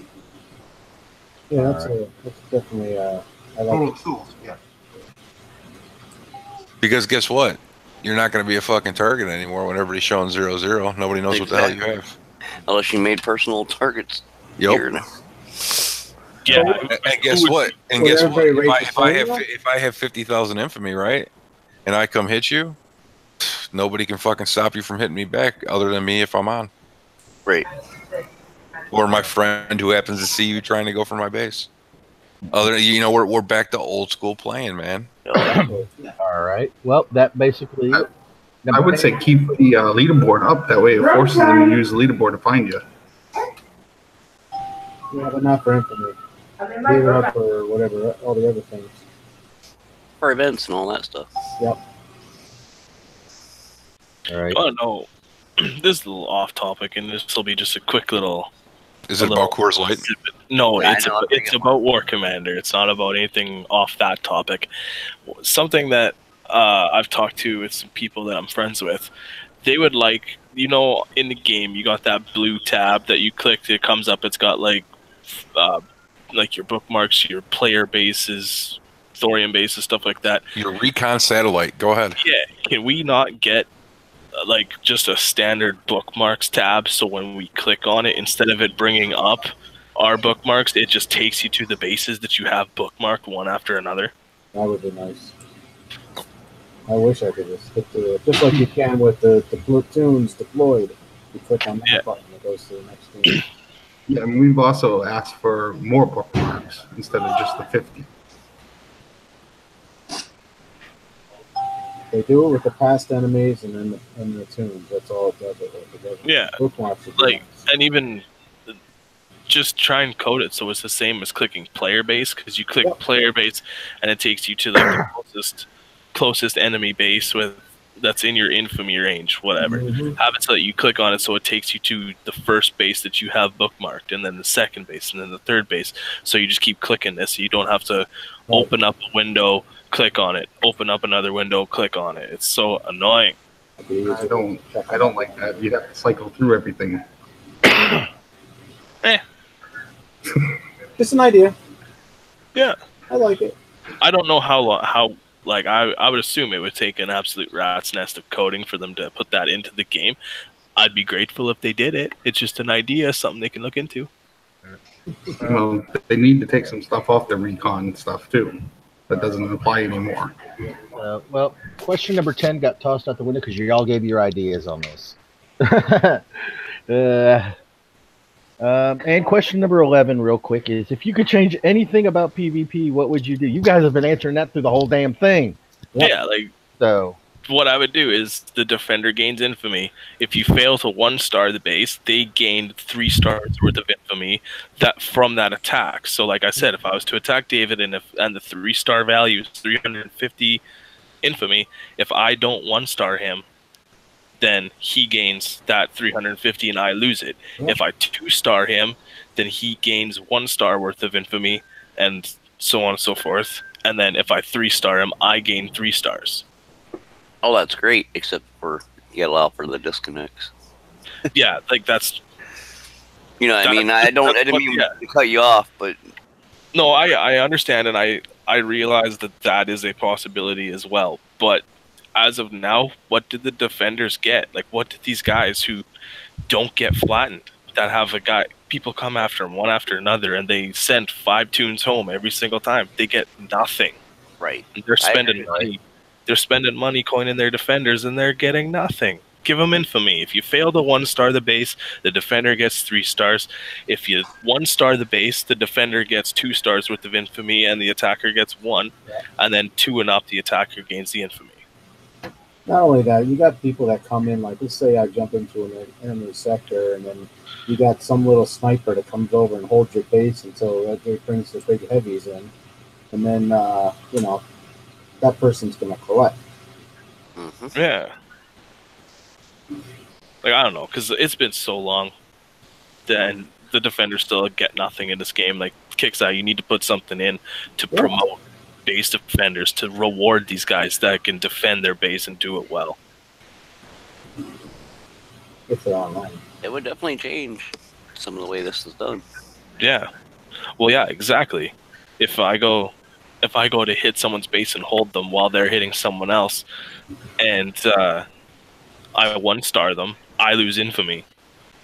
Yeah, that's definitely. I like it. Yeah. Because guess what? You're not going to be a fucking target anymore when everybody's showing 0-0. Nobody knows what the hell you have. Unless you made personal targets. Yep. Here now. Yeah. And guess what? And guess what? If I have 50,000 infamy, right, and I come hit you, nobody can fucking stop you from hitting me back other than me if I'm on. Right. Or my friend who happens to see you trying to go for my base. We're back to old school playing, man. All right. Well, that basically. I would say keep the leaderboard up. That way it forces them to use the leaderboard to find you. Yeah, but not for infamy. Leave it up for whatever, all the other things. for events and all that stuff. Yep. All right. Oh no, this is a little off topic, and this will be just a quick little. Is it about Coors Light? No, Yeah, it's about War Commander. It's not about anything off that topic. Something that I've talked to with some people that I'm friends with. They would like, you know, in the game, you got that blue tab that you click. It comes up. It's got like your bookmarks, your player bases, thorium bases, stuff like that. Your recon satellite. Go ahead. Yeah. Can we not get like just a standard bookmarks tab, so when we click on it, instead of it bringing up our bookmarks, it just takes you to the bases that you have bookmarked one after another? That would be nice. I wish I could just stick to it, just like you can with the platoons deployed. You click on that button, it goes to the next team. Yeah, and we've also asked for more bookmarks instead of just the 50. They do it with the past enemies and then the tunes. That's all it does. It does. Yeah, bookmarks would be like, nice. and even just try and code it so it's the same as clicking player base, because you click player base and it takes you to like the closest enemy base that's in your infamy range, whatever. Have it so that you click on it so it takes you to the first base that you have bookmarked, and then the second base, and then the third base. So you just keep clicking this, so you don't have to open up a window, click on it, open up another window, click on it. It's so annoying. I don't like that. You have to cycle through everything. Just an idea. Yeah, I like it. I don't know how like I would assume it would take an absolute rat's nest of coding for them to put that into the game. I'd be grateful if they did it. It's just an idea, something they can look into. Well, they need to take some stuff off the recon stuff too. That doesn't apply anymore. Well, question number 10 got tossed out the window because y'all gave your ideas on this. And question number 11, real quick, is if you could change anything about PvP, what would you do? You guys have been answering that through the whole damn thing. Yeah, like, so what I would do is the defender gains infamy. If you fail to 1-star the base, they gained 3 stars worth of infamy from that attack. So like I said, if I was to attack David and the 3-star value is 350 infamy, if I don't 1-star him, then he gains that 350 and I lose it. If I 2-star him, then he gains 1 star worth of infamy, and so on and so forth. And then if I 3-star him, I gain 3 stars. Oh, that's great, except for you gotta allow for the disconnects. Yeah, like that's... You know what I mean? I didn't mean to cut you off, but... No, I understand, and I realize that is a possibility as well, but as of now, what did the defenders get? Like, what did these guys who don't get flattened, that have people come after them one after another, and they send 5 tunes home every single time? They get nothing. Right. And they're spending money. They're spending money coining their defenders, and they're getting nothing. Give them infamy. If you fail to 1-star the base, the defender gets 3 stars. If you 1-star the base, the defender gets 2 stars worth of infamy, and the attacker gets 1. And then 2 and up, the attacker gains the infamy. Not only that, you got people that come in, like, let's say I jump into an enemy sector, and then you got some little sniper that comes over and holds your base until that brings the big heavies in. And then, you know, that person's going to collect. Yeah. Like, I don't know, because it's been so long, and the defenders still get nothing in this game. Like, Kickstarter, you need to put something in to promote base defenders, to reward these guys that can defend their base and do it well. If they're online. It would definitely change some of the way this is done. Yeah. Well, yeah, exactly. If I go to hit someone's base and hold them while they're hitting someone else, and I 1-star them, I lose infamy.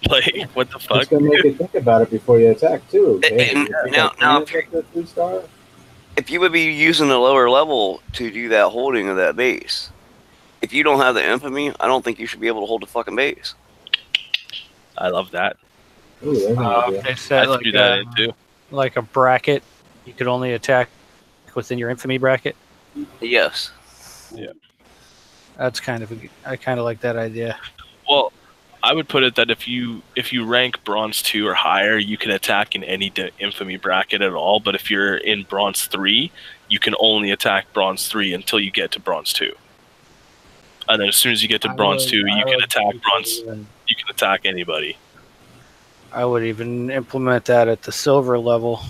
Like, what the fuck? It's gonna make you think about it before you attack too. Now, if you would be using a lower level to do that holding of that base, if you don't have the infamy, I don't think you should be able to hold the fucking base. I love that. Ooh, they said like a bracket. You could only attack within your infamy bracket. Yes. Yeah. That's I kind of like that idea. Well, I would put it that if you rank bronze 2 or higher, you can attack in any infamy bracket at all. But if you're in bronze 3, you can only attack bronze 3 until you get to bronze 2. And then as soon as you get to bronze 2, you can attack bronze. You can attack anybody. I would even implement that at the silver level.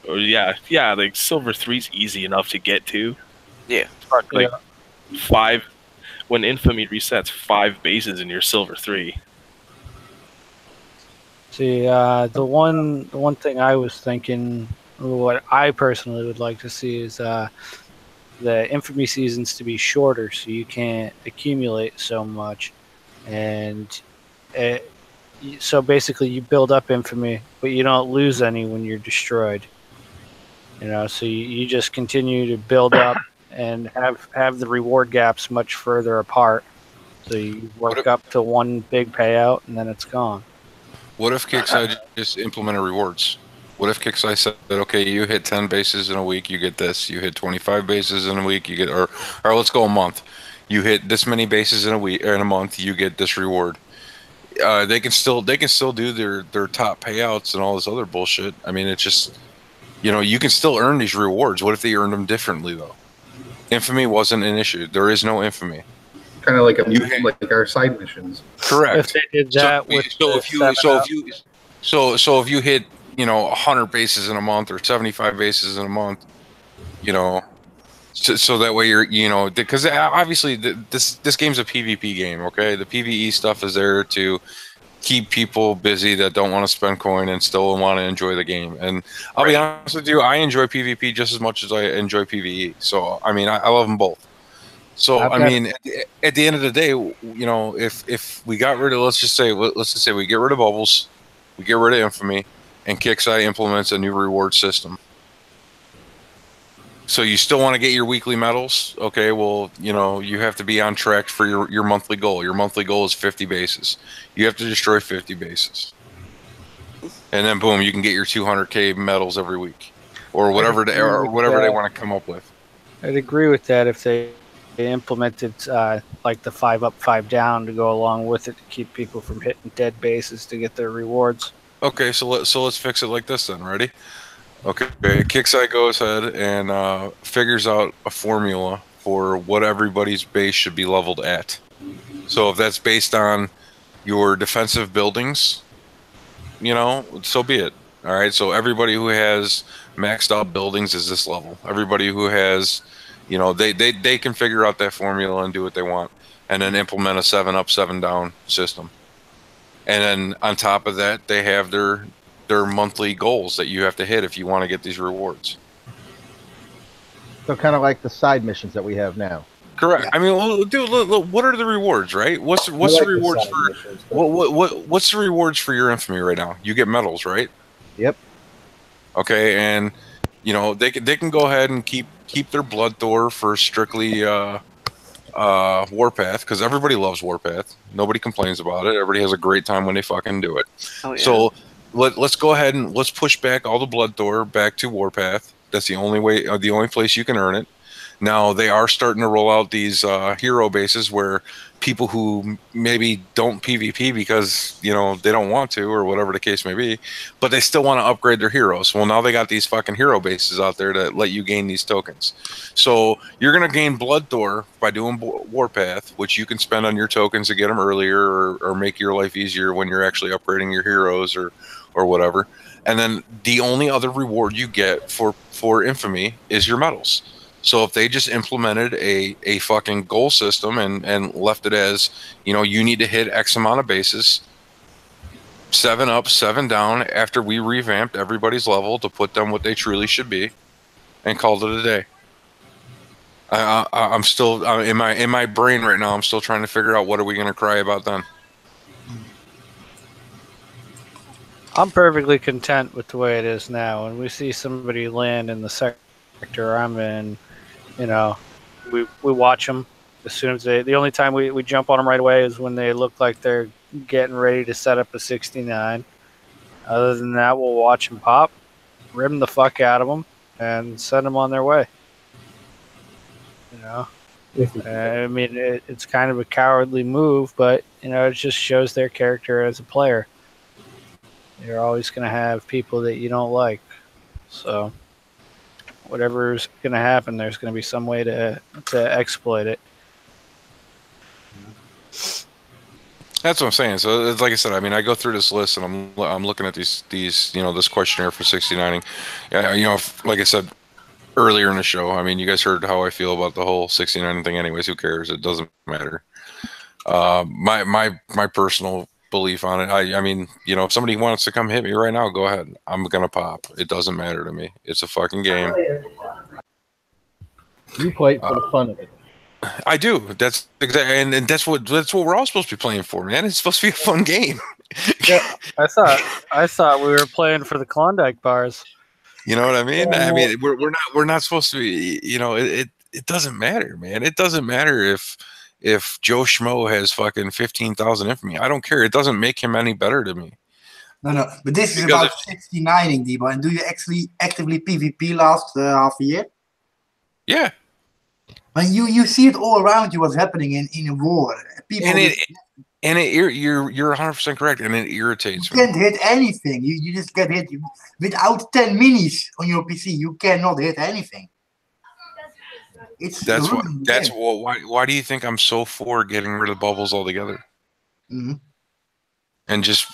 Or yeah, like silver 3's easy enough to get to. Yeah. Like 5. When infamy resets, 5 bases in your silver 3. See, the one thing I was thinking, what I personally would like to see is the infamy seasons to be shorter, so you can't accumulate so much, and so basically you build up infamy, but you don't lose any when you're destroyed. You know, so you just continue to build up and have the reward gaps much further apart. So you work up to one big payout and then it's gone. What if Kickside just implemented rewards? What if Kickside said, okay, you hit 10 bases in a week, you get this. You hit 25 bases in a week, you get, or let's go a month. You hit this many bases in a week or in a month, you get this reward. They can still do their top payouts and all this other bullshit. I mean, it's just, you know, you can still earn these rewards. What if they earned them differently though? Infamy wasn't an issue. There is no infamy. Kind of like like our side missions. Correct. If they did that so if you hit, you know, 100 bases in a month or 75 bases in a month, you know, so that way you're, you know, because obviously this game's a PvP game. Okay, the PvE stuff is there to keep people busy that don't want to spend coin and still want to enjoy the game. And I'll be honest with you, I enjoy PvP just as much as I enjoy PvE. So I mean, I love them both. So I mean, at the end of the day, you know, if we got rid of, let's just say we get rid of bubbles, we get rid of infamy, and Kickside implements a new reward system. So you still want to get your weekly medals? Okay, well, you know, you have to be on track for your monthly goal. Your monthly goal is 50 bases. You have to destroy 50 bases. And then boom, you can get your 200K medals every week. Or whatever they want to come up with. I'd agree with that if they implemented like the 5 up, 5 down to go along with it to keep people from hitting dead bases to get their rewards. Okay, so let's fix it like this then. Ready? Okay, Kickside goes ahead and figures out a formula for what everybody's base should be leveled at. So if that's based on your defensive buildings, you know, so be it. All right, so everybody who has maxed out buildings is this level. Everybody who has, you know, they can figure out that formula and do what they want, and then implement a 7 up, 7 down system. And then on top of that, they have their monthly goals that you have to hit if you want to get these rewards. So kind of like the side missions that we have now. Correct. Yeah. I mean, well, dude, look, what are the rewards, right? What's the rewards for what's the rewards for your infamy right now? You get medals, right? Yep. Okay, and you know they can go ahead and keep their blood door for strictly Warpath, because everybody loves Warpath. Nobody complains about it. Everybody has a great time when they fucking do it. Oh, yeah. So let's go ahead and let's push back all the blood door back to Warpath. That's the only way, the only place you can earn it. Now they are starting to roll out these hero bases where people who maybe don't PvP because, you know, they don't want to or whatever the case may be, but they still want to upgrade their heroes. Well, now they got these fucking hero bases out there to let you gain these tokens. So you're going to gain Blood Door by doing Warpath, which you can spend on your tokens to get them earlier or make your life easier when you're actually upgrading your heroes or whatever. And then the only other reward you get for infamy is your medals. So if they just implemented a fucking goal system and left it as, you know, you need to hit X amount of bases, 7 up, 7 down, after we revamped everybody's level to put them what they truly should be, and called it a day. I'm still in my brain right now. I'm still trying to figure out what are we going to cry about then. I'm perfectly content with the way it is now. When we see somebody land in the sector I'm in, you know, we watch them as soon as the only time we jump on them right away is when they look like they're getting ready to set up a 69. Other than that, we'll watch them pop, rim the fuck out of them, and send them on their way. You know, I mean, it's kind of a cowardly move, but it just shows their character as a player. You're always going to have people that you don't like, so whatever's going to happen, there's going to be some way to exploit it. That's what I'm saying. So, like I said, I mean, I go through this list and I'm looking at these this questionnaire for 69ing. Like I said earlier in the show, I mean, you guys heard how I feel about the whole 69 thing. Anyways, who cares? It doesn't matter. My personal belief on it. I mean, if somebody wants to come hit me right now, go ahead. I'm gonna pop. It doesn't matter to me. It's a fucking game. You play it for the fun of it. I do. That's exactly, and that's what we're all supposed to be playing for, man. It's supposed to be a fun game. Yeah, I thought we were playing for the Klondike bars. You know what I mean? I mean, we're not supposed to be. It doesn't matter, man. It doesn't matter if Joe Schmo has fucking 15,000 infamy. I don't care. It doesn't make him any better to me. No. But this is about 69ing, Debo. And do you actually actively PvP last half a year? Yeah. And you see it all around you what's happening in a war. People you're 100% correct, and it irritates me. You can't hit anything. You just get hit without 10 minis on your PC. You cannot hit anything. Why do you think I'm so for getting rid of bubbles altogether? Mm-hmm. And just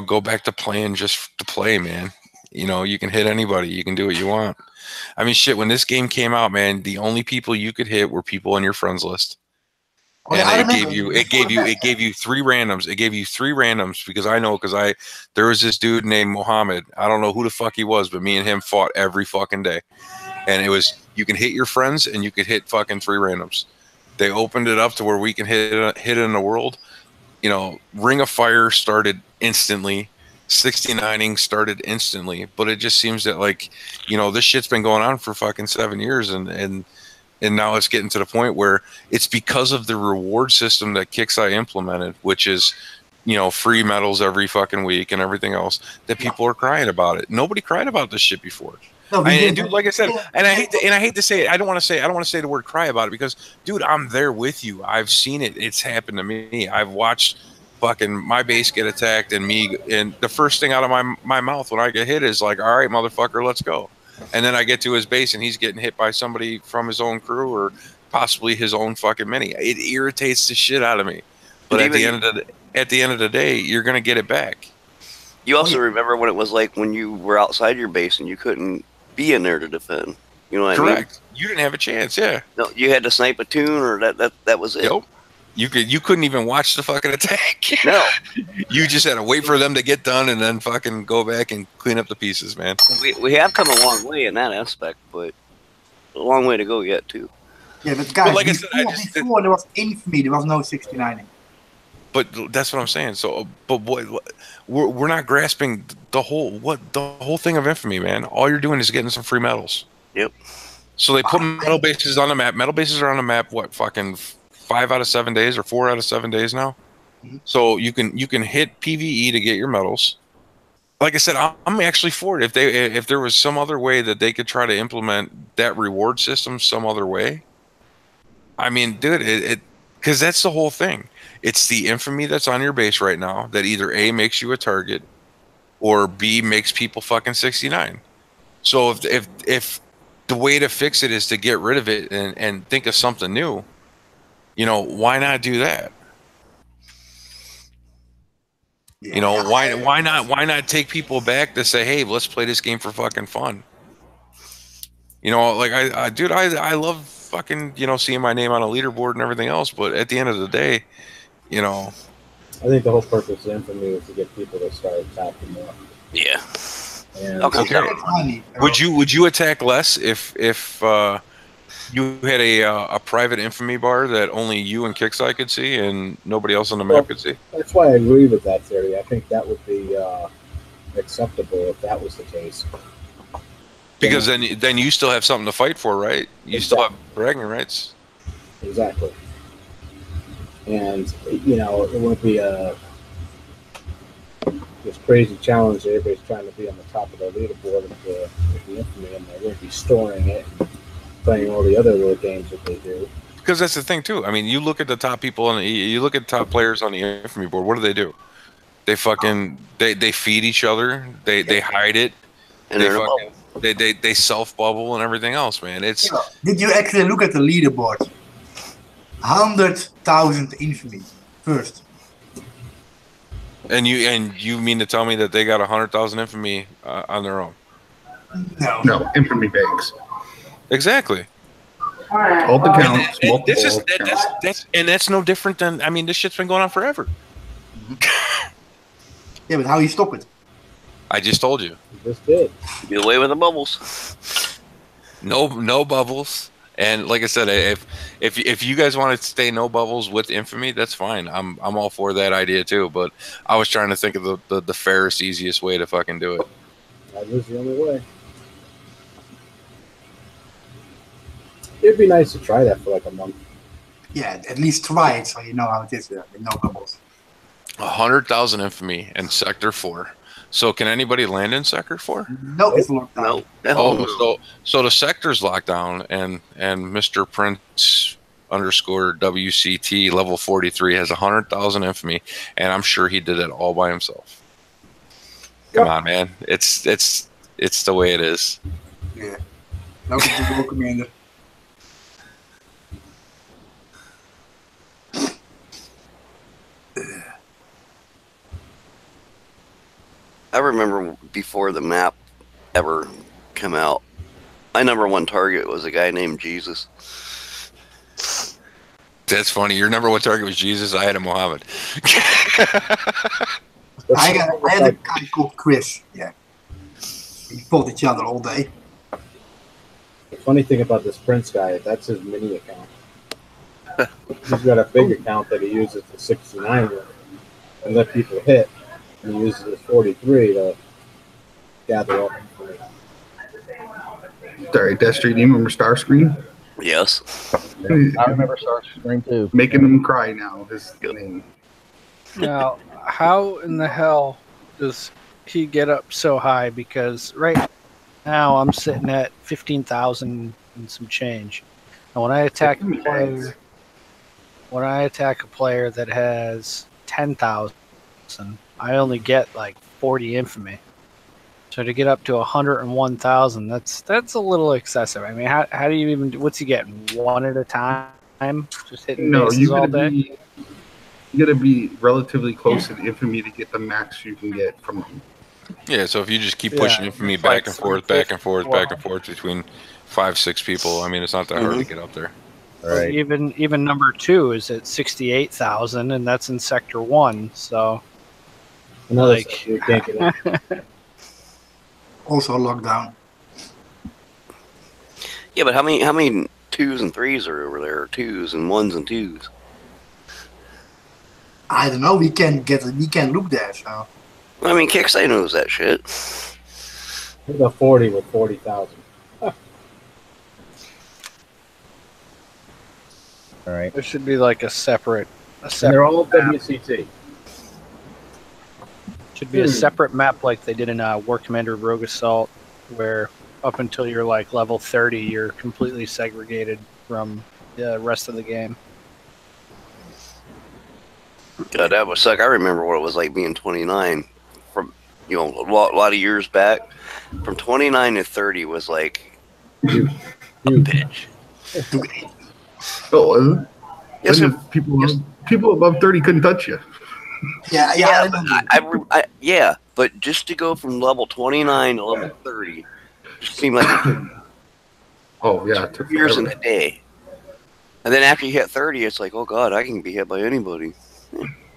go back to playing just to play, man. You can hit anybody. You can do what you want. I mean, shit, when this game came out, man, the only people you could hit were people on your friends list. And it gave you 3 randoms. It gave you 3 randoms because there was this dude named Mohammed. I don't know who the fuck he was, but me and him fought every fucking day. And it was, you can hit your friends and you could hit fucking 3 randoms. They opened it up to where we can hit it in the world. Ring of Fire started instantly. 69ing started instantly, but it just seems that this shit's been going on for fucking 7 years, and now it's getting to the point where it's because of the reward system that Kixeye implemented, which is free medals every fucking week and everything else, that people are crying about it. Nobody cried about this shit before. No, dude, like I said, and I hate to say it. I don't want to say the word cry about it because, dude, I'm there with you. I've seen it. It's happened to me. I've watched fucking my base get attacked and the first thing out of my mouth when I get hit is like, all right, motherfucker, let's go. And then I get to his base and he's getting hit by somebody from his own crew or possibly his own fucking mini. It irritates the shit out of me. But at the end of the day, you're gonna get it back. You also remember what it was like when you were outside your base and you couldn't be in there to defend. You know what I mean? Correct. You didn't have a chance, yeah. No, you had to snipe a tune or that was it. Yep. You couldn't even watch the fucking attack. No. You just had to wait for them to get done and then fucking go back and clean up the pieces, man. We have come a long way in that aspect, but a long way to go yet, too. Yeah, but guys, like before there was infamy, there was no 69ing. But that's what I'm saying. So, but we're not grasping the whole thing of infamy, man. All you're doing is getting some free medals. Yep. So they put medal bases on the map. Medal bases are on the map. What, fucking 5 out of 7 days or 4 out of 7 days now. Mm-hmm. So you can hit PVE to get your medals. Like I said, I'm actually for it. If there was some other way that they could try to implement that reward system some other way. I mean, dude, because that's the whole thing. It's the infamy that's on your base right now that either A, makes you a target, or B, makes people fucking 69. So if the way to fix it is to get rid of it and think of something new, why not do that? Why not take people back to say, hey, let's play this game for fucking fun? Like I love fucking, seeing my name on a leaderboard and everything else, but at the end of the day, I think the whole purpose of infamy is to get people to start attacking more. Yeah. And okay. Would you attack less if you had a private infamy bar that only you and Kixeye could see and nobody else on the map could see? That's why I agree with that theory. I think that would be acceptable if that was the case. Because then you still have something to fight for, right? You still have bragging rights. Exactly. And, it wouldn't be this crazy challenge that everybody's trying to be on the top of the leaderboard with the infamy, and they wouldn't be storing it and playing all the other little games that they do. because that's the thing too. I mean, you look at the top people and you look at top players on the infamy board. What do? They fucking they feed each other. They hide it. And They they're in a fucking bubble. they self bubble and everything else, man. It's Did you actually look at the leaderboard? 100,000 infamy first. and you mean to tell me that they got 100,000 infamy on their own? No, infamy banks. Exactly. Alt accounts, And this is multiple accounts. that's no different than, I mean, this shit's been going on forever. Yeah, but how you stop it? I just told you. Just did. Do away with the bubbles. No bubbles. And like I said, if you guys want to stay no bubbles with infamy, that's fine. I'm all for that idea too. But I was trying to think of the fairest, easiest way to fucking do it. That was the only way. It'd be nice to try that for like a month. Yeah, at least try it so you know how it is with no bubbles. 100,000 infamy in Sector 4. So can anybody land in Sector 4? No, it's locked down. No. Oh, so the sector's locked down, and Mr. Prince _ WCT level 43 has 100,000 infamy, and I'm sure he did it all by himself. Come on, man. It's the way it is. Yeah. Welcome to War Commander. I remember before the map ever come out, my ¡1 target was a guy named Jesus. That's funny. Your #1 target was Jesus. I had a Muhammad. I had a guy called Chris. Yeah. We fought each other all day. The funny thing about this Prince guy, that's his mini account. He's got a big account that he uses to 69 with and let people hit. And he uses his 43 to gather up information. Sorry, Death Street, do you remember Starscream? Yes. I remember Starscream too. Making him cry now. His name. Now, how in the hell does he get up so high? Because right now I'm sitting at 15,000 and some change. And when I attack a player that has 10,000, I only get like 40 infamy. So to get up to 101,000, that's a little excessive. I mean, how do you even? What's he getting? One at a time? Just hitting bases all day? You gotta be relatively close to the infamy to get the max you can get from them. Yeah, so if you just keep pushing infamy back and forth between 5-6 people, I mean, it's not that hard to get up there. Right. Even #2 is at 68,000, and that's in Sector 1. So, Another like, you can't get up. Also locked down. Yeah, but how many 2s and 3s are over there? 2s and 1s and 2s. I don't know. We can't look there. So. I mean, Kixay knows that shit. He's a 40 with 40,000. All right. there should be like a separate. And they're all map. WCT. Should be a separate map like they did in War Commander Rogue Assault, where up until you're like level 30, you're completely segregated from the rest of the game. God, that would suck. I remember what it was like being 29 from, a lot of years back. From 29 to 30 was like a bitch. Oh, Yes, people above 30 couldn't touch you. Yeah. Yeah, but just to go from level 29 to level 30 just seemed like Oh yeah, it 2 took years in forever. a day. And then after you hit 30, it's like, oh god, I can be hit by anybody.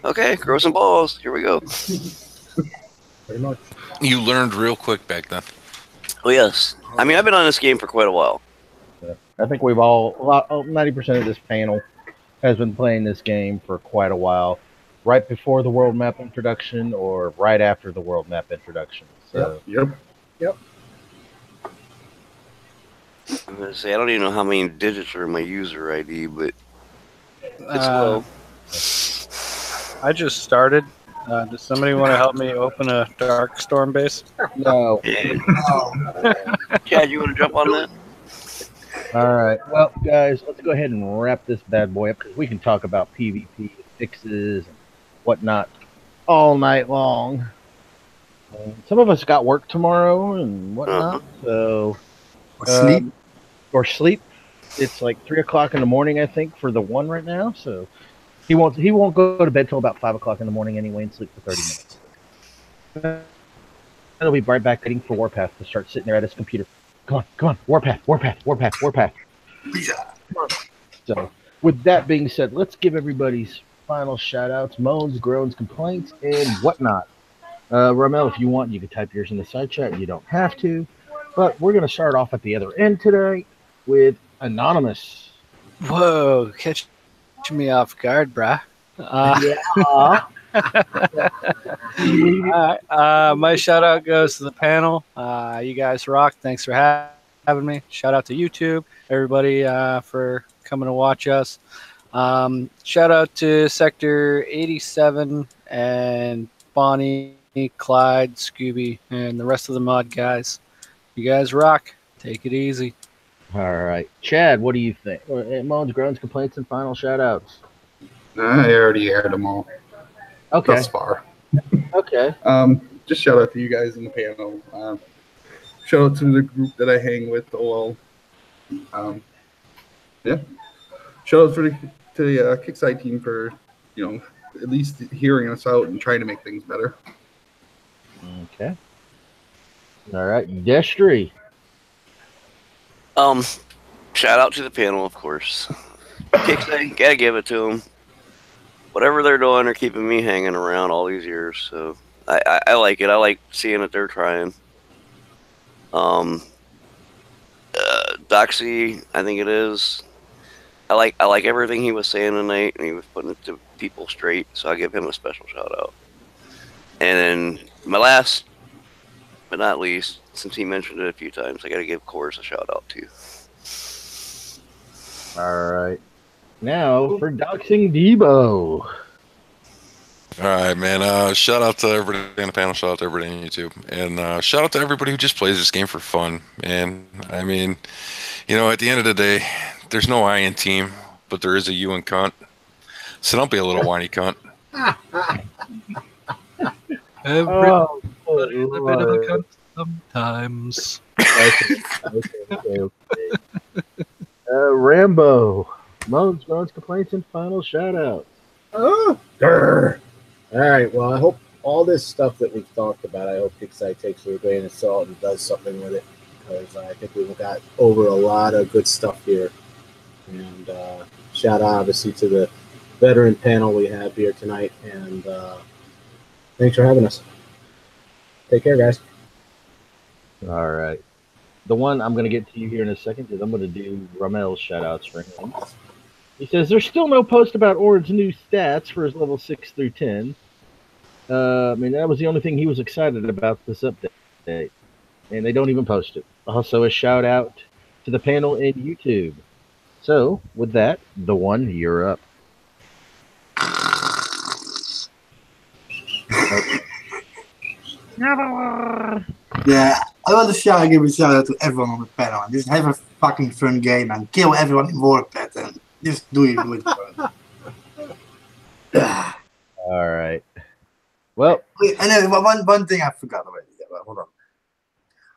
Okay, grow some balls. Here we go. Pretty much. You learned real quick back then. Oh yes. I mean, I've been on this game for quite a while. I think we've all 90% of this panel has been playing this game for quite a while. Right before the world map introduction or right after the world map introduction. So Yep. I'm gonna say I don't even know how many digits are in my user ID, but it's low. I just started. Does somebody want to help me open a Dark Storm base? no. Yeah. Chad, you want to jump on that? All right. Well, guys, let's go ahead and wrap this bad boy up because we can talk about PvP fixes and whatnot all night long. Some of us got work tomorrow and whatnot, so Or sleep. Or sleep. It's like 3 o'clock in the morning, I think, for the one right now. So he won't go to bed till about 5 o'clock in the morning anyway and sleep for 30 minutes. He'll be right back waiting for Warpath to start sitting there at his computer. Come on, Warpath. So, with that being said, let's give everybody's final shout-outs, moans, groans, complaints, and whatnot. Ramel, if you want, you can type yours in the side chat. You don't have to. But we're going to start off at the other end today with Anonymous. Whoa, catch me off guard, brah. My shout out goes to the panel. You guys rock. Thanks for having me. Shout out to YouTube, everybody, for coming to watch us. Shout out to Sector 87 and Bonnie, Clyde, Scooby, and the rest of the mod guys. You guys rock. Take it easy. All right. Chad, what do you think? Moans, groans, complaints, and final shout-outs. I already aired them all. Okay. Thus far. Okay. Just shout out to you guys in the panel. Shout out to the group that I hang with, OL. Yeah. Shout out to the Kickside team for, at least hearing us out and trying to make things better. Okay. All right. Destry. Shout out to the panel, of course. Kickside, gotta give it to them. Whatever they're doing, they're keeping me hanging around all these years. So I like it. I like seeing that they're trying. Doxy, I think it is. I like everything he was saying tonight, and he was putting it to people straight. So I give him a special shout out. And then my last, but not least, since he mentioned it a few times, I got to give Coors a shout out too. All right. Now for Doxing Debo. All right, man. Shout out to everybody on the panel. Shout out to everybody on YouTube. And shout out to everybody who just plays this game for fun. And I mean, at the end of the day, there's no I in team, but there is a you in cunt. So don't be a little whiny cunt. Everybody a bit of a cunt sometimes. Okay. Rambo. Moans, groans, complaints, and final shout-outs. All right. Well, I hope all this stuff that we've talked about, I hope Kickside takes it with a grain of salt and does something with it, because I think we've got over a lot of good stuff here. And shout out, obviously, to the veteran panel we have here tonight. And thanks for having us. Take care, guys. All right. The one I'm going to get to you here in a second is I'm going to do Ramel's shout-outs for him. He says, there's still no post about Ord's new stats for his level 6 through 10. That was the only thing he was excited about this update. And they don't even post it. Also, a shout-out to the panel in YouTube. So, with that, the one, you're up. Yeah, I want to give a shout out to everyone on the panel. Just have a fucking fun game and kill everyone in WARPATH and just do it with fun. All right. Well, wait, and then one thing I forgot already. Hold on.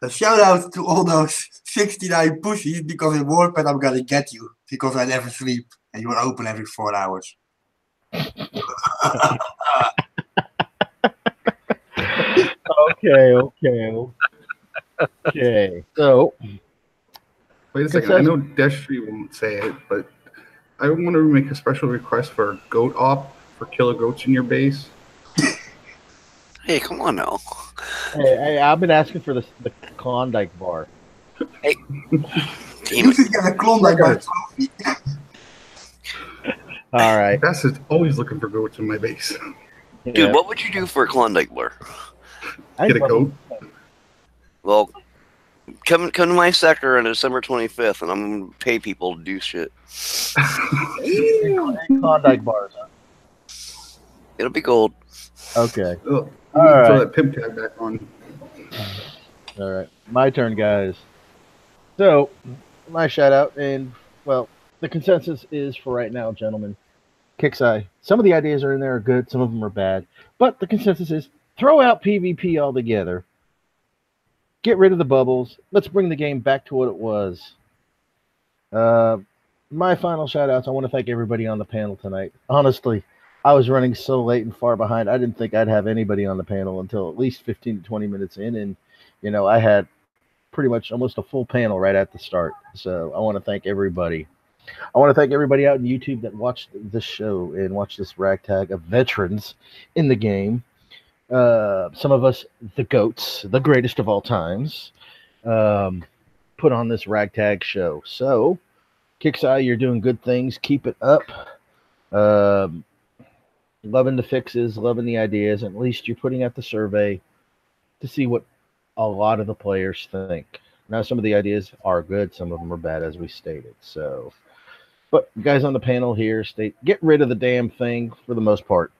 A shout out to all those 69 pussies, because in WARPATH I'm gonna get you because I never sleep and you are open every 4 hours. Okay. So, wait a second. I know Destry won't say it, but I want to make a special request for a goat op for killer goats in your base. Hey, come on now. Hey, I've been asking for the Klondike bar. Hey, you should get a Klondike bar trophy. All right. That's always looking for goats in my base. Dude, what would you do for a Klondike bar? Get a goat. Well, come to my sector on December 25th, and I'm gonna pay people to do shit. Klondike bars. Huh? It'll be gold. Okay. All right. Throw that pimp tag back on. All right. My turn, guys. So, my shout out, and well, the consensus is for right now, gentlemen. Kixeye. Some of the ideas are in there are good, some of them are bad, but the consensus is throw out PvP altogether. Get rid of the bubbles. Let's bring the game back to what it was. My final shout outs. I want to thank everybody on the panel tonight. Honestly, I was running so late and far behind. I didn't think I'd have anybody on the panel until at least 15 to 20 minutes in. And, I had pretty much almost a full panel right at the start. So I want to thank everybody. I want to thank everybody out in YouTube that watched this show and watched this ragtag of veterans in the game. Some of us, the GOATs, the greatest of all times, put on this ragtag show. So, Kixeye, you're doing good things. Keep it up. Loving the fixes, loving the ideas. At least you're putting out the survey to see what a lot of the players think. Now, some of the ideas are good. Some of them are bad, as we stated. So, but you guys on the panel here state, get rid of the damn thing for the most part.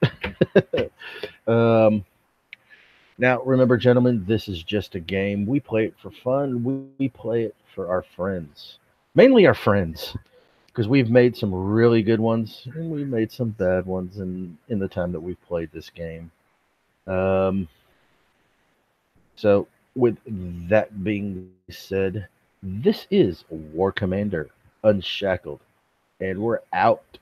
Now, remember, gentlemen, this is just a game. We play it for fun. We play it for our friends. Mainly our friends. Because we've made some really good ones, and we've made some bad ones in the time that we've played this game. So, with that being said, this is War Commander Unshackled, and we're out.